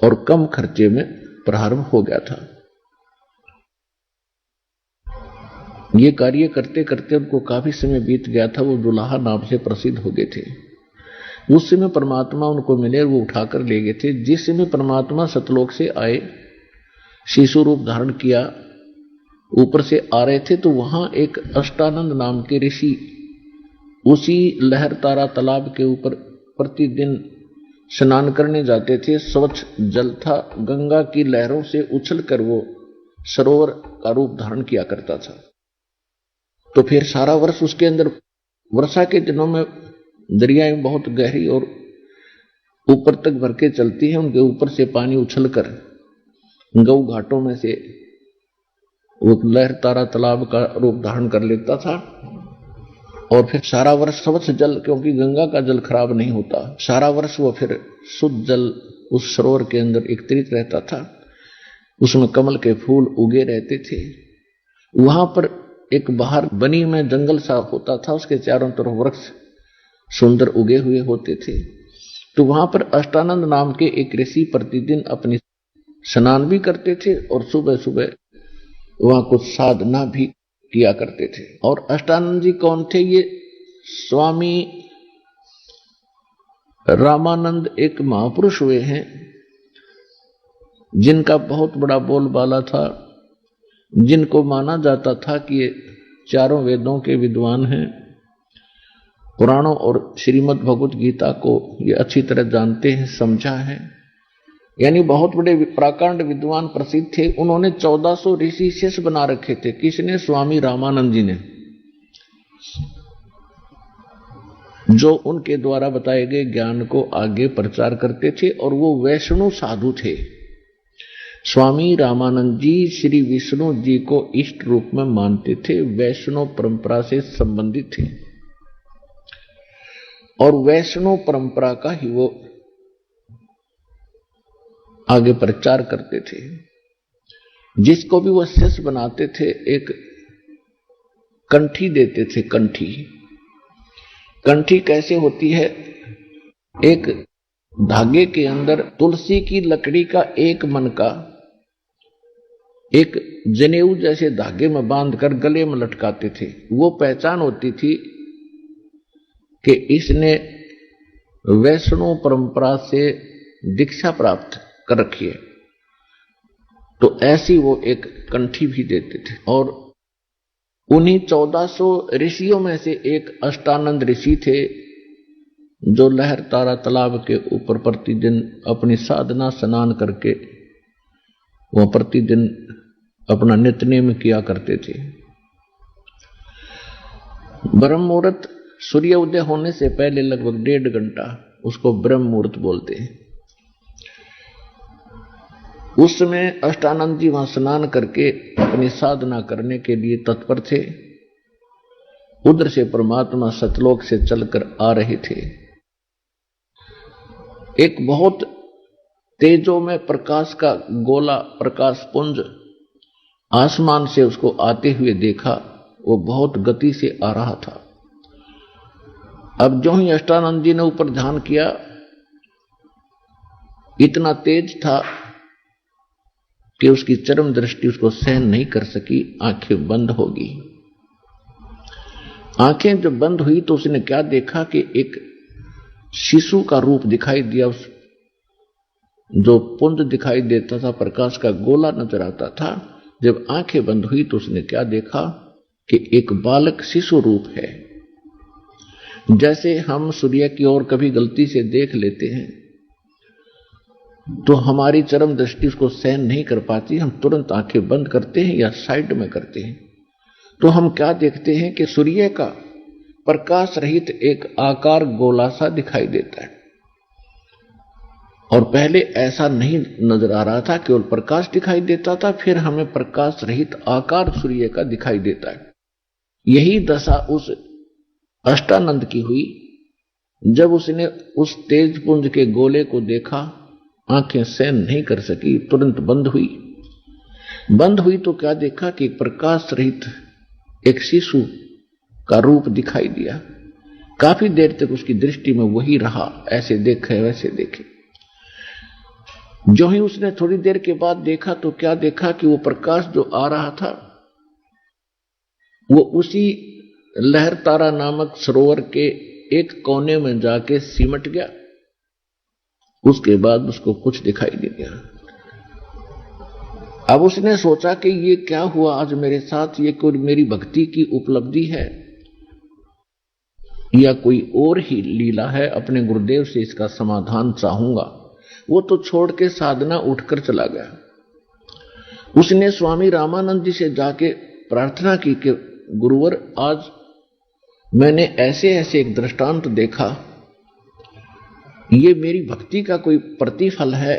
S2: और कम खर्चे में प्रारंभ हो गया था। ये कार्य करते करते उनको काफी समय बीत गया था। वो जुलाहा नाम से प्रसिद्ध हो गए थे। उस समय परमात्मा उनको मिले, वो उठाकर ले गए थे। जिस समय परमात्मा सतलोक से आए, शिशु रूप धारण किया, ऊपर से आ रहे थे, तो वहां एक अष्टानंद नाम के ऋषि उसी लहर तारा तालाब के ऊपर प्रतिदिन स्नान करने जाते थे। स्वच्छ जल था, गंगा की लहरों से उछलकर वो सरोवर का रूप धारण किया करता था। तो फिर सारा वर्ष उसके अंदर, वर्षा के दिनों में दरियाएं बहुत गहरी और ऊपर तक भर के चलती हैं, उनके ऊपर से पानी उछलकर गौ घाटों में से वो लहर तारा तालाब का रूप धारण कर लेता था। और फिर सारा वर्ष स्वच्छ जल, क्योंकि गंगा का जल खराब नहीं होता, सारा वर्ष वो फिर शुद्ध जल उस सरोवर के अंदर एकत्रित रहता था। उसमें कमल के फूल उगे रहते थे। वहां पर एक बाहर बनी में जंगल सा होता था, उसके चारों तरफ वृक्ष सुंदर उगे हुए होते थे। तो वहां पर अष्टानंद नाम के एक ऋषि प्रतिदिन अपनी स्नान भी करते थे और सुबह सुबह वहां कुछ साधना भी किया करते थे। और अष्टानंद जी कौन थे? ये स्वामी रामानंद एक महापुरुष हुए हैं, जिनका बहुत बड़ा बोलबाला था, जिनको माना जाता था कि ये चारों वेदों के विद्वान हैं, पुराणों और श्रीमद् भगवत गीता को ये अच्छी तरह जानते हैं, समझा है, यानी बहुत बड़े प्राकांड विद्वान प्रसिद्ध थे। उन्होंने 1400 ऋषि शिष्य बना रखे थे। किसने? स्वामी रामानंद जी ने, जो उनके द्वारा बताए गए ज्ञान को आगे प्रचार करते थे। और वो वैष्णव साधु थे। स्वामी रामानंद जी श्री विष्णु जी को इष्ट रूप में मानते थे, वैष्णव परंपरा से संबंधित थे और वैष्णव परंपरा का ही वो आगे प्रचार करते थे। जिसको भी वो शिष्य बनाते थे एक कंठी देते थे। कंठी कैसे होती है? एक धागे के अंदर तुलसी की लकड़ी का एक मन का एक जनेऊ जैसे धागे में बांधकर गले में लटकाते थे। वो पहचान होती थी कि इसने वैष्णव परंपरा से दीक्षा प्राप्त कर रखी है। तो ऐसी वो एक कंठी भी देते थे। और उन्हीं 1400 ऋषियों में से एक अष्टानंद ऋषि थे, जो लहर तारा तालाब के ऊपर प्रतिदिन अपनी साधना स्नान करके वह प्रतिदिन अपना नित्यनेम किया करते थे। ब्रह्म मुहूर्त सूर्य उदय होने से पहले लगभग 1.5 घंटा उसको ब्रह्म मुहूर्त बोलते हैं। उस समय अष्टानंद जी वहां स्नान करके अपनी साधना करने के लिए तत्पर थे। उधर से परमात्मा सतलोक से चलकर आ रहे थे। एक बहुत तेजो में प्रकाश का गोला, प्रकाश पुंज आसमान से उसको आते हुए देखा। वो बहुत गति से आ रहा था। अब जो ही अष्टानंद जी ने ऊपर ध्यान किया, इतना तेज था कि उसकी चरम दृष्टि उसको सहन नहीं कर सकी, आंखें बंद होगी। आंखें जब बंद हुई तो उसने क्या देखा कि एक शिशु का रूप दिखाई दिया, उस जो पुंज दिखाई देता था, प्रकाश का गोला नजर आता था। जब आंखें बंद हुई तो उसने क्या देखा कि एक बालक शिशु रूप है। जैसे हम सूर्य की ओर कभी गलती से देख लेते हैं तो हमारी चरम दृष्टि उसको सहन नहीं कर पाती, हम तुरंत आंखें बंद करते हैं या साइड में करते हैं। तो हम क्या देखते हैं कि सूर्य का प्रकाश रहित एक आकार गोला सा दिखाई देता है। और पहले ऐसा नहीं नजर आ रहा था, केवल प्रकाश दिखाई देता था, फिर हमें प्रकाश रहित आकार सूर्य का दिखाई देता है। यही दशा उस अष्टानंद की हुई। जब उसने उस तेज पुंज के गोले को देखा, आंखें सहन नहीं कर सकी, तुरंत बंद हुई। बंद हुई तो क्या देखा कि प्रकाश रहित एक शिशु का रूप दिखाई दिया। काफी देर तक उसकी दृष्टि में वही रहा, ऐसे देखे वैसे देखे। जो ही उसने थोड़ी देर के बाद देखा तो क्या देखा कि वो प्रकाश जो आ रहा था वो उसी लहरतारा नामक सरोवर के एक कोने में जाके सिमट गया। उसके बाद उसको कुछ दिखाई नहीं दिया। अब उसने सोचा कि ये क्या हुआ आज मेरे साथ, ये कोई मेरी भक्ति की उपलब्धि है या कोई और ही लीला है। अपने गुरुदेव से इसका समाधान चाहूंगा। वो तो छोड़ के साधना उठकर चला गया। उसने स्वामी रामानंद जी से जाके प्रार्थना की कि गुरुवर, आज मैंने ऐसे ऐसे एक दृष्टांत देखा, ये मेरी भक्ति का कोई प्रतिफल है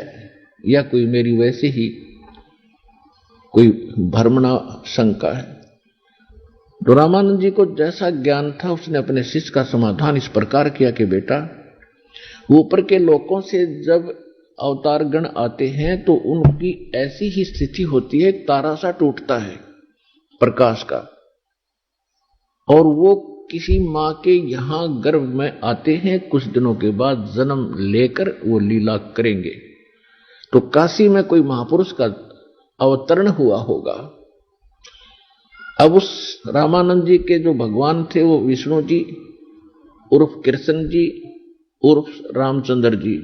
S2: या कोई मेरी वैसे ही कोई भ्रमणा शंका है। तो रामानंद जी को जैसा ज्ञान था उसने अपने शिष्य का समाधान इस प्रकार किया कि बेटा, ऊपर के लोकों से जब अवतार गण आते हैं तो उनकी ऐसी ही स्थिति होती है, तारा सा टूटता है प्रकाश का, और वो किसी मां के यहां गर्भ में आते हैं, कुछ दिनों के बाद जन्म लेकर वो लीला करेंगे। तो काशी में कोई महापुरुष का अवतरण हुआ होगा। अब उस रामानंद जी के जो भगवान थे वो विष्णु जी उर्फ कृष्ण जी उर्फ रामचंद्र जी,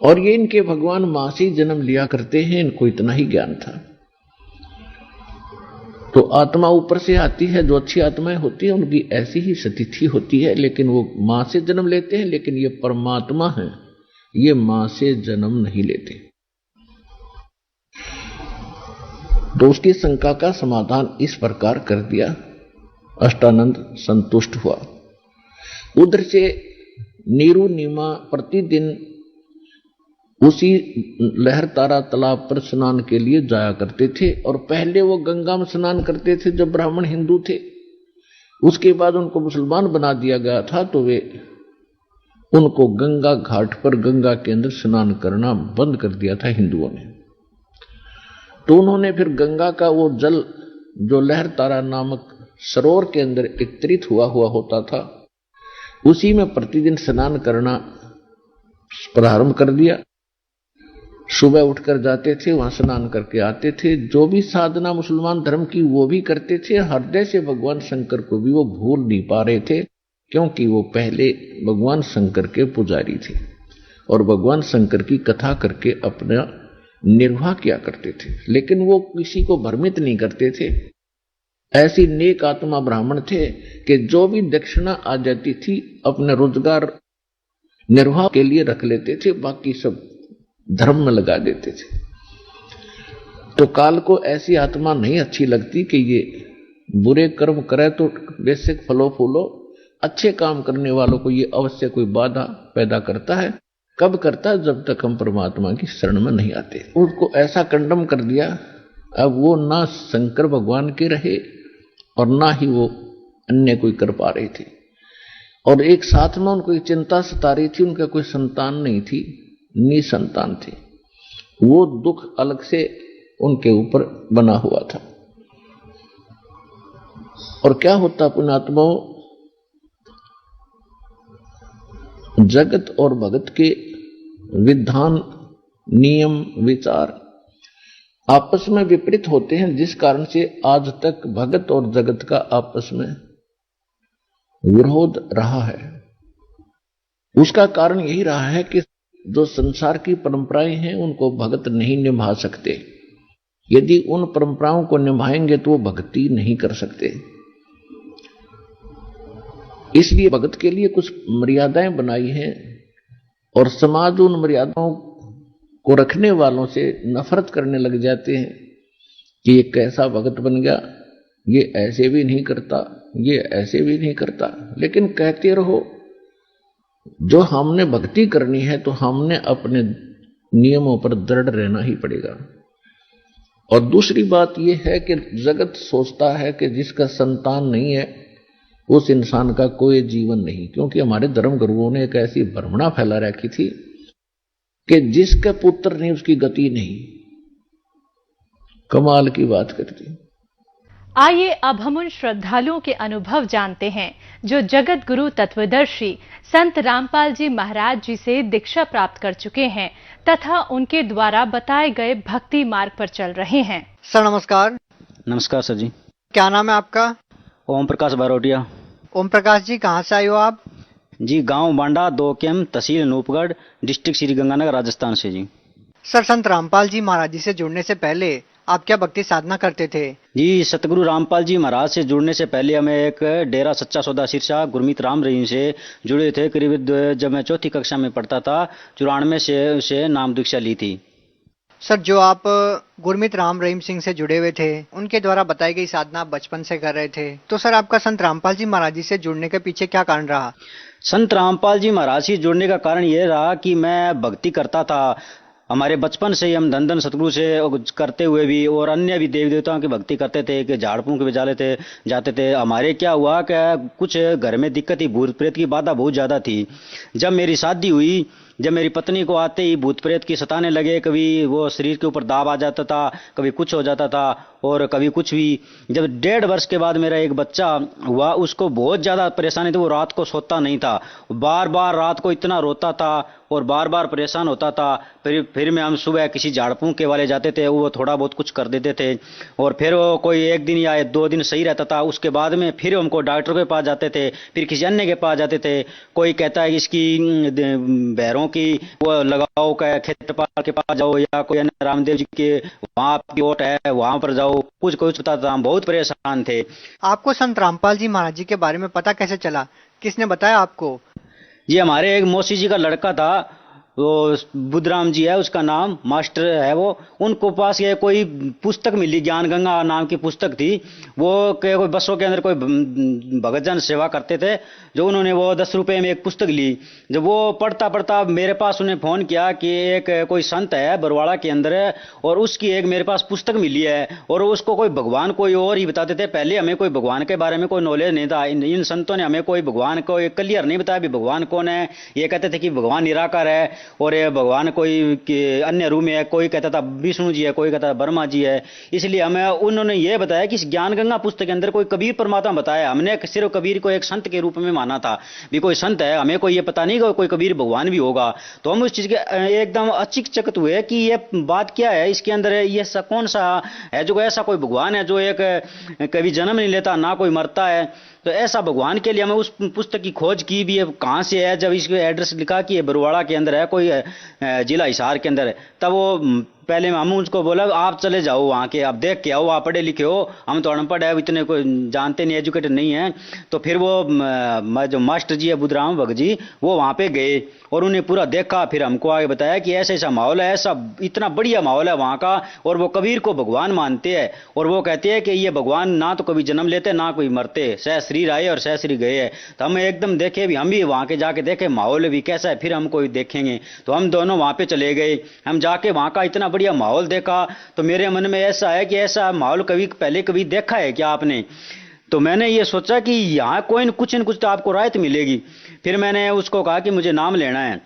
S2: और ये इनके भगवान मां से जन्म लिया करते हैं। इनको इतना ही ज्ञान था। तो आत्मा ऊपर से आती है, जो अच्छी आत्माएं होती है उनकी ऐसी ही स्थिति होती है, लेकिन वो मां से जन्म लेते हैं। लेकिन ये परमात्मा है, ये मां से जन्म नहीं लेते। तो उसकी शंका का समाधान इस प्रकार कर दिया। अष्टानंद संतुष्ट हुआ। उधर से नीरू नीमा प्रतिदिन उसी लहरतारा तालाब पर स्नान के लिए जाया करते थे। और पहले वो गंगा में स्नान करते थे जब ब्राह्मण हिंदू थे। उसके बाद उनको मुसलमान बना दिया गया था, तो वे उनको गंगा घाट पर गंगा के अंदर स्नान करना बंद कर दिया था हिंदुओं ने। तो उन्होंने फिर गंगा का वो जल जो लहरतारा नामक सरोवर के अंदर एकत्रित हुआ होता था, उसी में प्रतिदिन स्नान करना प्रारंभ कर दिया। सुबह उठकर जाते थे, वहां स्नान करके आते थे। जो भी साधना मुसलमान धर्म की वो भी करते थे। हृदय से भगवान शंकर को भी वो भूल नहीं पा रहे थे, क्योंकि वो पहले भगवान शंकर के पुजारी थे और भगवान शंकर की कथा करके अपना निर्वाह किया करते थे। लेकिन वो किसी को भ्रमित नहीं करते थे। ऐसी नेक आत्मा ब्राह्मण थे कि जो भी दक्षिणा आ जाती थी अपने रोजगार निर्वाह के लिए रख लेते थे, बाकी सब धर्म में लगा देते थे। तो काल को ऐसी आत्मा नहीं अच्छी लगती कि ये बुरे कर्म करे तो बेसिक फलो फूलो। अच्छे काम करने वालों को ये अवश्य कोई बाधा पैदा करता है। कब करता है? जब तक हम परमात्मा की शरण में नहीं आते। उसको ऐसा कंडम कर दिया। अब वो ना शंकर भगवान के रहे और ना ही वो अन्य कोई कर पा रहे थे। और एक साथ में उनको चिंता सता रही थी, उनका कोई संतान नहीं थी, निसंतान थे। वो दुख अलग से उनके ऊपर बना हुआ था। और क्या होता पुण्यात्माओं, जगत और भगत के विधान नियम विचार आपस में विपरीत होते हैं, जिस कारण से आज तक भगत और जगत का आपस में विरोध रहा है। उसका कारण यही रहा है कि जो संसार की परंपराएं हैं उनको भगत नहीं निभा सकते। यदि उन परंपराओं को निभाएंगे तो वो भक्ति नहीं कर सकते। इसलिए भगत के लिए कुछ मर्यादाएं बनाई हैं और समाज उन मर्यादाओं को रखने वालों से नफरत करने लग जाते हैं कि ये कैसा भगत बन गया, ये ऐसे भी नहीं करता, ये ऐसे भी नहीं करता। लेकिन कहते रहो, जो हमने भक्ति करनी है तो हमने अपने नियमों पर दृढ़ रहना ही पड़ेगा। और दूसरी बात यह है कि जगत सोचता है कि जिसका संतान नहीं है उस इंसान का कोई जीवन नहीं, क्योंकि हमारे धर्म गुरुओं ने एक ऐसी भ्रमणा फैला रखी थी कि जिसका पुत्र नहीं उसकी गति नहीं। कमाल की बात करती।
S3: आइए अब हम उन श्रद्धालुओं के अनुभव जानते हैं जो जगत गुरु तत्वदर्शी संत रामपाल जी महाराज जी से दीक्षा प्राप्त कर चुके हैं तथा उनके द्वारा बताए गए भक्ति मार्ग पर चल रहे हैं।
S4: सर नमस्कार।
S5: नमस्कार सर जी।
S4: क्या नाम है आपका?
S5: ओम प्रकाश बारोटिया।
S4: ओम प्रकाश जी, कहाँ से आए हो आप?
S5: जी गांव बांडा, 2 कैम, तहसील अनूपगढ़, डिस्ट्रिक्ट श्रीगंगानगर, राजस्थान से जी।
S4: सर, संत रामपाल जी महाराज जी से जुड़ने से पहले आप क्या भक्ति साधना करते थे?
S5: जी सतगुरु रामपाल जी महाराज से जुड़ने से पहले हमें एक डेरा सच्चा सौदा सिरसा गुरमीत राम रहीम से जुड़े थे। करीब जब मैं 4th कक्षा में पढ़ता था 94 से नाम दीक्षा ली थी।
S4: सर, जो आप गुरमीत राम रहीम सिंह से जुड़े हुए थे उनके द्वारा बताई गई साधना आप बचपन से कर रहे थे, तो सर आपका संत रामपाल जी महाराज जी से जुड़ने के पीछे क्या कारण रहा?
S5: संत रामपाल जी महाराज से जुड़ने का कारण यह रहा कि मैं भक्ति करता था। हमारे बचपन से ही हम धन सतगुरु से करते हुए भी और अन्य भी देवी देवताओं की भक्ति करते थे कि झाड़ फूंक भी जाते थे। हमारे क्या हुआ कि कुछ घर में दिक्कत थी, भूत प्रेत की बाधा बहुत ज्यादा थी। जब मेरी शादी हुई, जब मेरी पत्नी को आते ही भूत प्रेत की सताने लगे, कभी वो शरीर के ऊपर दाब आ जाता था, कभी कुछ हो जाता था और कभी कुछ भी। जब 1.5 वर्ष के बाद मेरा एक बच्चा हुआ, उसको बहुत ज्यादा परेशानी थी। वो रात को सोता नहीं था, बार बार रात को इतना रोता था और बार बार परेशान होता था। फिर में हम सुबह किसी झाड़ फूंक के वाले जाते थे, वो थोड़ा बहुत कुछ कर देते थे और फिर वो कोई 1 दिन या 2 दिन सही रहता था। उसके बाद में फिर हमको डॉक्टर के पास जाते थे, फिर किसी अन्य के पास जाते थे। कोई कहता है इसकी बैरों की वो लगाओ, का क्षेत्रपाल के पास जाओ या कोई अन्य रामदेव जी के वहां आपकी ओट है वहां पर जाओ, कुछ बताता था। हम बहुत परेशान थे।
S4: आपको संत रामपाल जी महाराज जी के बारे में पता कैसे चला? किसने बताया आपको?
S5: जी हमारे एक मौसी जी का लड़का था, वो बुद्धराम जी है उसका नाम, मास्टर है वो। उनको पास ये कोई पुस्तक मिली, ज्ञान गंगा नाम की पुस्तक थी। वो कोई बसों के अंदर कोई भगत जन सेवा करते थे, जो उन्होंने वो 10 रुपए में एक पुस्तक ली। जब वो पढ़ता पढ़ता मेरे पास उन्हें फोन किया कि एक कोई संत है बरवाड़ा के अंदर है और उसकी एक मेरे पास पुस्तक मिली है और उसको कोई भगवान कोई और ही बताते थे। पहले हमें कोई भगवान के बारे में कोई नॉलेज नहीं था। इन संतों ने हमें कोई भगवान को क्लियर नहीं बताया भी भगवान कौन है। ये कहते थे कि भगवान निराकार है और ये भगवान कोई अन्य रूप में है। कोई कहता था विष्णु जी है, कोई कहता था ब्रह्मा जी है। इसलिए हमें उन्होंने ये बताया कि इस ज्ञान गंगा पुस्तक के अंदर कोई कबीर परमात्मा बताया। हमने सिर्फ कबीर को एक संत के रूप में माना था, भी कोई संत है, हमें कोई ये पता नहीं कि कोई कबीर भगवान भी होगा। तो हम उस चीज के एकदम अचकित हुए कि ये बात क्या है, इसके अंदर ये कौन सा है जो ऐसा कोई भगवान है जो एक कभी जन्म नहीं लेता ना कोई मरता है। तो ऐसा भगवान के लिए हमें उस पुस्तक की खोज की भी है कहाँ से है। जब इसके एड्रेस लिखा कि ये बरवाड़ा के अंदर है, कोई जिला हिसार के अंदर है, तब वो पहले हम उसको बोला आप चले जाओ वहाँ के, आप देख के आओ, आप पढ़े लिखे हो, हम तो अनपढ़ है, इतने कोई जानते नहीं, एजुकेटेड नहीं है। तो फिर वो जो मास्टर जी है बुद्धराम भगत जी, वो वहाँ पे गए और उन्हें पूरा देखा। फिर हमको आगे बताया कि ऐसा ऐसा माहौल है, ऐसा इतना बढ़िया माहौल है वहाँ का, और वो कबीर को भगवान मानते हैं और वो कहते हैं कि ये भगवान ना तो कभी जन्म लेते ना कोई मरते, सह शरीर आए और सह शरीर गए है। तो हम एकदम देखे भी, हम भी वहाँ के जाके देखे माहौल भी कैसा है, फिर हम कोई देखेंगे। तो हम दोनों वहाँ पे चले गए। हम जाके वहाँ का इतना बढ़िया माहौल देखा तो मेरे मन में ऐसा है कि ऐसा माहौल कभी पहले कभी देखा है क्या आपने? तो मैंने ये सोचा कि यहाँ कोई कुछ न कुछ तो आपको राहत मिलेगी। फिर मैंने उसको कहा कि मुझे नाम लेना है।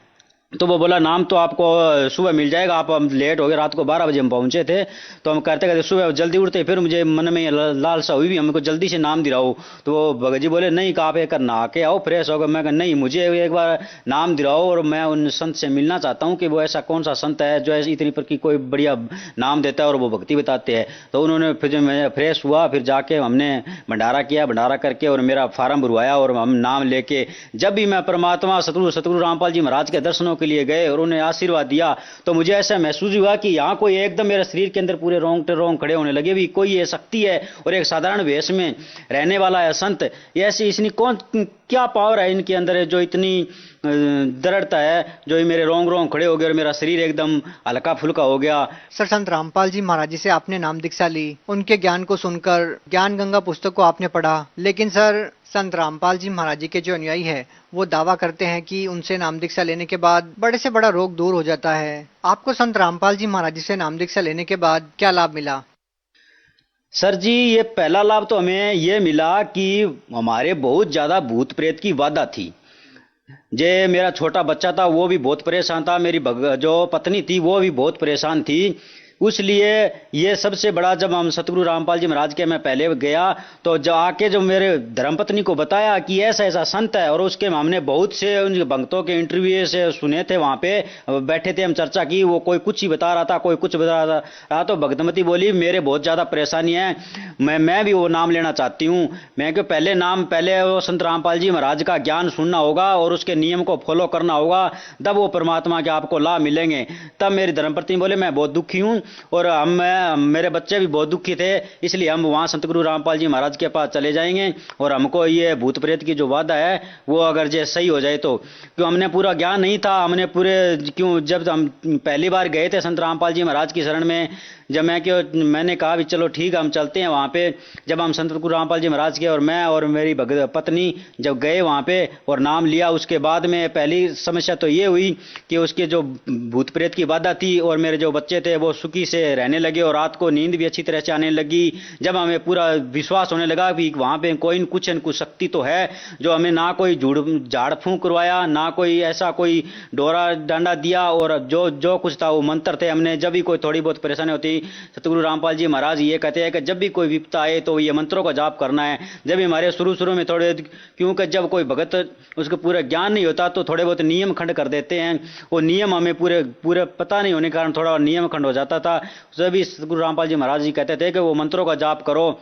S5: तो वो बोला नाम तो आपको सुबह मिल जाएगा, आप हम लेट हो गए, रात को 12 बजे हम पहुंचे थे। तो हम करते करते सुबह जल्दी उठते, फिर मुझे मन में ये लालसा हुई भी हमको जल्दी से नाम दिलाओ। तो वो भगत जी बोले नहीं, आप एक नहा के आओ, फ्रेश होगा। मैं कहा नहीं, मुझे एक बार नाम दिलाओ और मैं उन संत से मिलना चाहता हूँ कि वो ऐसा कौन सा संत है जो ऐसी इतनी पर की कोई बढ़िया नाम देता है और वो भक्ति बताते हैं। तो उन्होंने फिर जब मैं फ्रेश हुआ, फिर जाके हमने भंडारा किया, भंडारा करके और मेरा फार्म भरवाया और हम नाम लेके जब भी मैं परमात्मा सतगुरु रामपाल जी महाराज के दर्शनों के लिए गए और उन्हें आशीर्वाद दिया, तो मुझे ऐसा महसूस हुआ कि यहाँ कोई एकदम मेरे शरीर के अंदर पूरे रोंग खड़े होने लगे भी, कोई ये शक्ति है और एक साधारण वेश में रहने वाला है संत, ये ऐसी इसने कौन क्या पावर है इनके अंदर है जो इतनी दृढ़ता है, जो मेरे रोंग खड़े हो गए और मेरा शरीर एकदम हल्का फुल्का हो गया।
S4: सर, संत रामपाल जी महाराज जी से आपने नाम दीक्षा ली, उनके ज्ञान को सुनकर ज्ञान गंगा पुस्तक को आपने पढ़ा, लेकिन सर संत रामपाल जी महाराज जी के जो अनुयायी है वो दावा करते हैं कि उनसे नाम दीक्षा लेने के बाद बड़े से बड़ा रोग दूर हो जाता है। आपको संत रामपाल जी महाराज जी से नाम दीक्षा लेने के बाद क्या लाभ मिला?
S5: सर जी, ये पहला लाभ तो हमें ये मिला कि हमारे बहुत ज्यादा भूत प्रेत की बाधा थी। जे मेरा छोटा बच्चा था वो भी बहुत परेशान था, मेरी जो पत्नी थी वो भी बहुत परेशान थी। उसलिए ये सबसे बड़ा, जब हम सतगुरु रामपाल जी महाराज के मैं पहले गया तो जो आके जो मेरे धर्मपत्नी को बताया कि ऐसा ऐसा संत है, और उसके हमने बहुत से उन भक्तों के इंटरव्यू से सुने थे, वहां पे बैठे थे, हम चर्चा की, वो कोई कुछ ही बता रहा था, कोई कुछ बता रहा। तो भक्तमती बोली मेरे बहुत ज्यादा परेशानी है, मैं भी वो नाम लेना चाहती हूँ। मैं क्यों पहले वो संत रामपाल जी महाराज का ज्ञान सुनना होगा और उसके नियम को फॉलो करना होगा, तब वो परमात्मा के आपको लाभ मिलेंगे। तब मेरी धर्मपत्नी बोले मैं बहुत दुखी हूँ और मेरे बच्चे भी बहुत दुखी थे, इसलिए हम वहां संत गुरु रामपाल जी महाराज के पास चले जाएंगे और हमको ये भूत प्रेत की जो वादा है वो अगर जे सही हो जाए तो। क्यों हमने पूरा ज्ञान नहीं था, हमने पूरे जब हम पहली बार गए थे संत रामपाल जी महाराज की शरण में, जब मैंने कहा भी चलो ठीक है हम चलते हैं वहां पे। जब हम संत गुरु रामपाल जी महाराज के और मैं और मेरी पत्नी जब गए वहां पे और नाम लिया, उसके बाद में पहली समस्या तो ये हुई कि उसके जो भूत प्रेत की बाधा थी और मेरे जो बच्चे थे वो सुखी से रहने लगे और रात को नींद भी अच्छी तरह से आने लगी। जब हमें पूरा विश्वास होने लगा कि वहां पे कोई कुछ न कुछ शक्ति तो है, जो हमें ना कोई झाड़ फूंक करवाया, ना कोई ऐसा कोई डोरा डांडा दिया, और जो कुछ था वो मंत्र थे। हमने जब भी कोई थोड़ी बहुत परेशानी होती, सतगुरु रामपाल जी महाराज ये कहते हैं कि जब भी कोई विपदा आए तो ये मंत्रों का जाप करना है। जब भी हमारे शुरू में थोड़े, क्योंकि जब कोई भगत उसको पूरा ज्ञान नहीं होता तो थोड़े बहुत नियम खंड कर देते हैं, वो नियम हमें पूरे पता नहीं होने के कारण थोड़ा नियम खंड हो जाता था। सभी सतगुरु रामपाल जी महाराज जी कहते थे कि वो मंत्रों का जाप करो।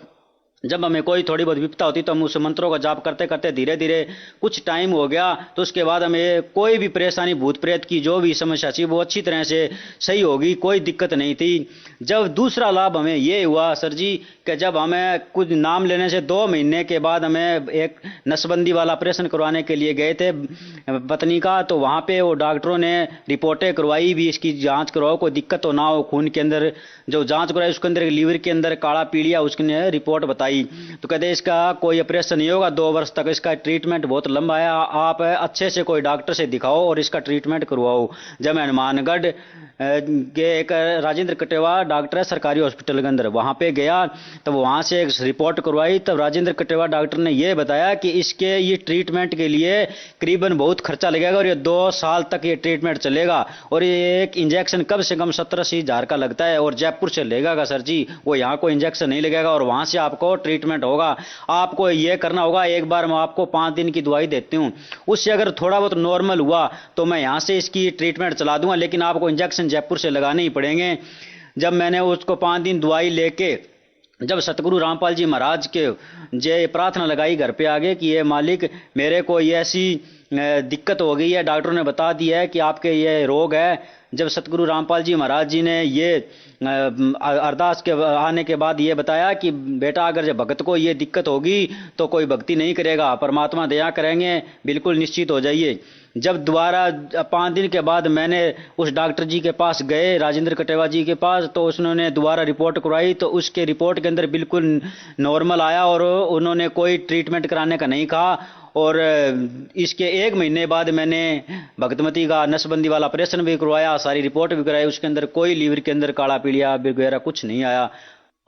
S5: जब हमें कोई थोड़ी बहुत विपदा होती तो हम उस मंत्रों का जाप करते करते धीरे धीरे कुछ टाइम हो गया, तो उसके बाद हमें कोई भी परेशानी भूत प्रेत की जो भी समस्या थी वो अच्छी तरह से सही होगी, कोई दिक्कत नहीं थी। जब दूसरा लाभ हमें ये हुआ सर जी कि जब हमें कुछ नाम लेने से 2 महीने के बाद हमें एक नसबंदी वाला ऑपरेशन करवाने के लिए गए थे पत्नी का, तो वहां पे वो डॉक्टरों ने रिपोर्टें करवाई भी, इसकी जांच करवाओ कोई दिक्कत तो ना हो। खून के अंदर जो जांच करवाई उसके अंदर लीवर के अंदर काला पीलिया उसने रिपोर्ट बताई, तो कहते इसका कोई ऑपरेशन नहीं होगा 2 वर्ष तक, इसका ट्रीटमेंट बहुत लंबा है, आप अच्छे से कोई डॉक्टर से दिखाओ और इसका ट्रीटमेंट करवाओ। जब मैं हनुमानगढ़ के एक राजेंद्र कटेवा डॉक्टर है सरकारी हॉस्पिटल के अंदर, वहां पे गया तब वहां से एक रिपोर्ट करवाई, तब राजेंद्र कटेवा डॉक्टर ने यह बताया कि इसके ये ट्रीटमेंट के लिए करीबन बहुत खर्चा लगेगा और ये 2 साल तक ये ट्रीटमेंट चलेगा, और ये एक इंजेक्शन कम से कम 70-80 हज़ार का लगता है और जयपुर से लगेगा सर जी, वो यहाँ कोई इंजेक्शन नहीं लगेगा और वहां से आपको ट्रीटमेंट होगा। आपको ये करना होगा, एक बार मैं आपको 5 दिन की दवाई देती हूँ, उससे अगर थोड़ा बहुत नॉर्मल हुआ तो मैं यहाँ से इसकी ट्रीटमेंट चला दूंगा, लेकिन आपको इंजेक्शन जयपुर से लगाने ही पड़ेंगे। जब मैंने उसको 5 दिन दवाई लेके जब सतगुरु रामपाल जी महाराज के जे प्रार्थना लगाई घर पे आगे कि ये मालिक मेरे को ये ऐसी दिक्कत हो गई है, डॉक्टरों ने बता दिया है कि आपके ये रोग है। जब सतगुरु रामपाल जी महाराज जी ने ये अरदास के आने के बाद ये बताया कि बेटा अगर जब भक्त को ये दिक्कत होगी तो कोई भक्ति नहीं करेगा, परमात्मा दया करेंगे, बिल्कुल निश्चित हो जाइए। जब दोबारा 5 दिन के बाद मैंने उस डॉक्टर जी के पास गए, राजेंद्र कटेवा जी के पास, तो उन्होंने दोबारा रिपोर्ट करवाई, तो उसके रिपोर्ट के अंदर बिल्कुल नॉर्मल आया और उन्होंने कोई ट्रीटमेंट कराने का नहीं कहा। और इसके 1 महीने बाद मैंने भगतमती का नसबंदी वाला ऑपरेशन भी करवाया, सारी रिपोर्ट भी कराई, उसके अंदर कोई लीवर के अंदर काला पीलिया वगैरह कुछ नहीं आया।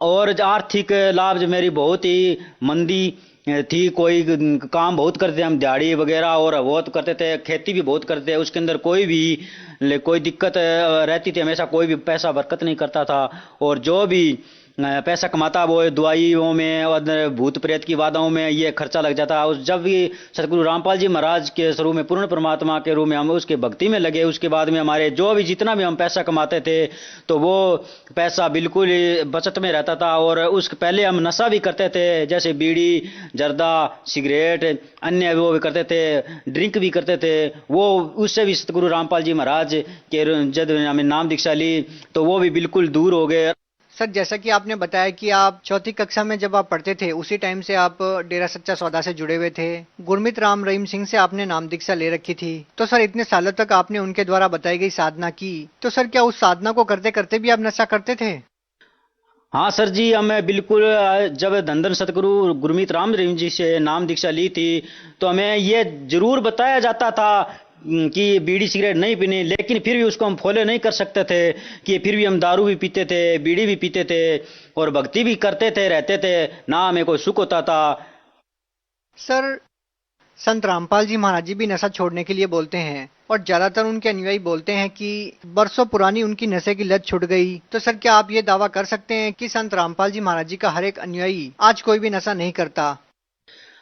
S5: और आर्थिक लाभ जो मेरी बहुत ही मंदी थी, कोई काम बहुत करते हम दिहाड़ी वगैरह और बहुत करते थे, खेती भी बहुत करते हैं, उसके अंदर कोई दिक्कत रहती थी, हमेशा कोई भी पैसा बरकत नहीं करता था। और जो भी पैसा कमाता वो दवाइयों में और भूत प्रेत की बाधाओं में ये खर्चा लग जाता। उस जब भी सतगुरु रामपाल जी महाराज के स्वरूप में पूर्ण परमात्मा के रूप में हम उसके भक्ति में लगे, उसके बाद में हमारे जो भी जितना भी हम पैसा कमाते थे तो वो पैसा बिल्कुल बचत में रहता था। और उस पहले हम नशा भी करते थे, जैसे बीड़ी जर्दा सिगरेट अन्य वो भी करते थे, ड्रिंक भी करते थे। वो उससे भी सतगुरु रामपाल जी महाराज के जब हमें नाम दीक्षा ली तो वो भी बिल्कुल दूर हो गए।
S4: सर, जैसा कि आपने बताया कि आप चौथी कक्षा में जब आप पढ़ते थे उसी टाइम से आप डेरा सच्चा सौदा से जुड़े हुए थे, गुरमीत राम रहीम सिंह से आपने नाम दीक्षा ले रखी थी। तो सर, इतने सालों तक आपने उनके द्वारा बताई गई साधना की, तो सर क्या उस साधना को करते करते भी आप नशा करते थे?
S5: हाँ सर जी, हमें बिल्कुल जब धन सतगुरु गुरमीत राम रहीम जी से नाम दीक्षा ली थी तो हमें ये जरूर बताया जाता था कि बीड़ी सिगरेट नहीं पीनी, लेकिन फिर भी उसको हम फॉलो नहीं कर सकते थे कि फिर भी हम दारू भी पीते थे, बीड़ी भी पीते थे और भक्ति भी करते थे, रहते थे, ना हमें कोई सुख होता था।
S4: सर, संत रामपाल जी महाराज जी भी नशा छोड़ने के लिए बोलते हैं और ज्यादातर उनके अनुयायी बोलते हैं कि बरसों पुरानी उनकी नशे की लत छूट गई। तो सर, क्या आप ये दावा कर सकते हैं कि संत रामपाल जी महाराज जी का हर एक अनुयायी आज कोई भी नशा नहीं करता?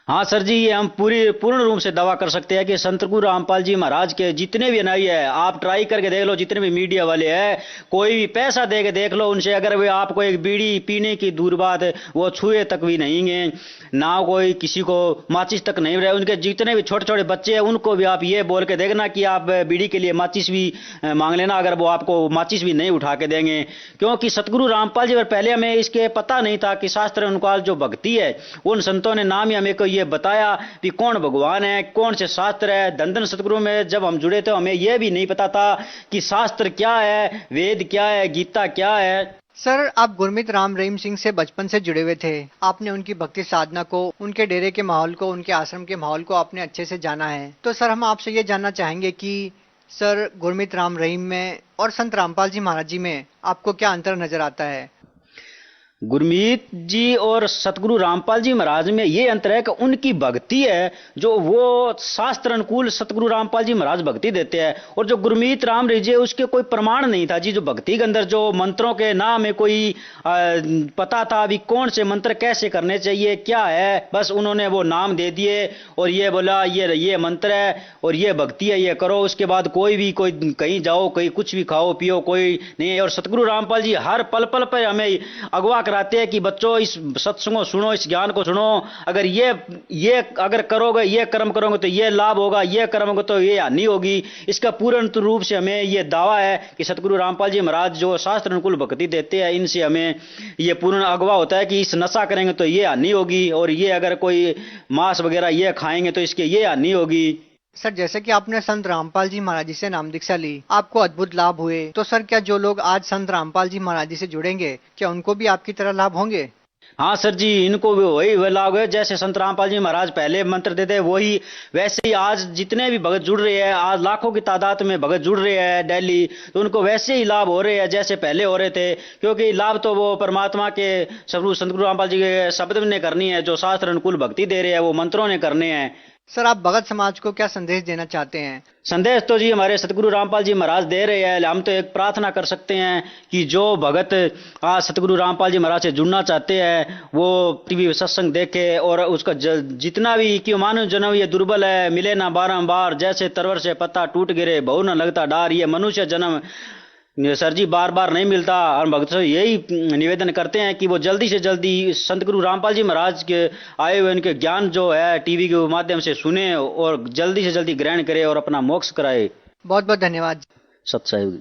S5: हाँ सर जी, ये हम पूर्ण रूप से दावा कर सकते हैं कि संत गुरु रामपाल जी महाराज के जितने भी अनुयायी है, आप ट्राई करके देख लो, जितने भी मीडिया वाले हैं, कोई भी पैसा दे के देख लो उनसे, अगर वे आपको एक बीड़ी पीने की दूर बात है वो छुए तक भी नहीं है, ना कोई किसी को माचिस तक नहीं रहे। उनके जितने भी छोटे छोटे बच्चे हैं उनको भी आप ये बोल के देखना कि आप बीड़ी के लिए माचिस भी मांग लेना, अगर वो आपको माचिस भी नहीं उठा के देंगे। क्योंकि सतगुरु रामपाल जी पहले हमें इसके पता नहीं था कि शास्त्र अनुसार जो भक्ति है, उन संतों ने नाम ही हमें को ये बताया कि कौन भगवान है, कौन से शास्त्र है। धन सतगुरु में जब हम जुड़े थे हमें यह भी नहीं पता था कि शास्त्र क्या है, वेद क्या है, गीता क्या है।
S4: सर, आप गुरमीत राम रहीम सिंह से बचपन से जुड़े हुए थे, आपने उनकी भक्ति साधना को, उनके डेरे के माहौल को, उनके आश्रम के माहौल को आपने अच्छे से जाना है। तो सर, हम आपसे ये जानना चाहेंगे कि सर, गुरमीत राम रहीम में और संत रामपाल जी महाराज जी में आपको क्या अंतर नजर आता है?
S5: गुरमीत जी और सतगुरु रामपाल जी महाराज में ये अंतर है कि उनकी भक्ति है जो वो शास्त्र अनुकूल सतगुरु रामपाल जी महाराज भक्ति देते हैं, और जो गुरमीत राम जी उसके कोई प्रमाण नहीं था जी। जो भक्ति के अंदर जो मंत्रों के नाम में कोई पता था अभी कौन से मंत्र कैसे करने चाहिए क्या है, बस उन्होंने वो नाम दे दिए और ये बोला ये मंत्र है और ये भक्ति है, ये करो। उसके बाद कोई कहीं जाओ, कहीं कुछ भी खाओ पियो, कोई नहीं। और सतगुरु रामपाल जी हर पल पल पर हमें अगवा कराते हैं कि बच्चों इस सत्संग को सुनो, इस ज्ञान को सुनो, अगर ये अगर करोगे, ये कर्म करोगे तो ये लाभ होगा, ये कर्म करोगे तो ये हानि होगी। इसका पूर्ण रूप से हमें ये दावा है कि सतगुरु रामपाल जी महाराज जो शास्त्र अनुकूल भक्ति देते हैं, इनसे हमें ये पूर्ण अगवा होता है कि इस नशा करेंगे तो ये हानि होगी, और ये अगर कोई मांस वगैरह ये खाएंगे तो इसके ये हानि होगी।
S4: सर, जैसे कि आपने संत रामपाल जी महाराज जी से नाम दीक्षा ली, आपको अद्भुत लाभ हुए, तो सर क्या जो लोग आज संत रामपाल जी महाराज जी से जुड़ेंगे, क्या उनको भी आपकी तरह लाभ होंगे?
S5: हाँ सर जी, इनको भी वही लाभ है जैसे संत रामपाल जी महाराज पहले मंत्र देते वही, वैसे ही आज जितने भी भगत जुड़ रहे हैं, आज लाखों की तादाद में भगत जुड़ रहे हैं दिल्ली, तो उनको वैसे ही लाभ हो रहे हैं जैसे पहले हो रहे थे। क्योंकि लाभ तो वो परमात्मा के सतगुरु रामपाल जी के शब्द ने करनी है, जो शास्त्र अनुकूल भक्ति दे रहे हैं वो मंत्रों ने करने हैं।
S4: सर, आप भगत समाज को क्या संदेश देना चाहते हैं?
S5: संदेश तो जी हमारे सतगुरु रामपाल जी महाराज दे रहे हैं। हम तो एक प्रार्थना कर सकते हैं कि जो भगत आज सतगुरु रामपाल जी महाराज से जुड़ना चाहते हैं वो टीवी सत्संग देखे, और उसका जितना भी कि मानव जन्म ये दुर्बल है, मिले ना बारंबार, जैसे तरवर से पत्ता टूट गिरे बहु न लगता डार। ये मनुष्य जन्म सर जी बार बार नहीं मिलता। और भक्त से यही निवेदन करते हैं कि वो जल्दी से जल्दी संत गुरु रामपाल जी महाराज के आए हुए उनके ज्ञान जो है टीवी के माध्यम से सुने और जल्दी से जल्दी ग्रहण करे और अपना मोक्ष कराए।
S4: बहुत बहुत धन्यवाद।
S5: सत्संग।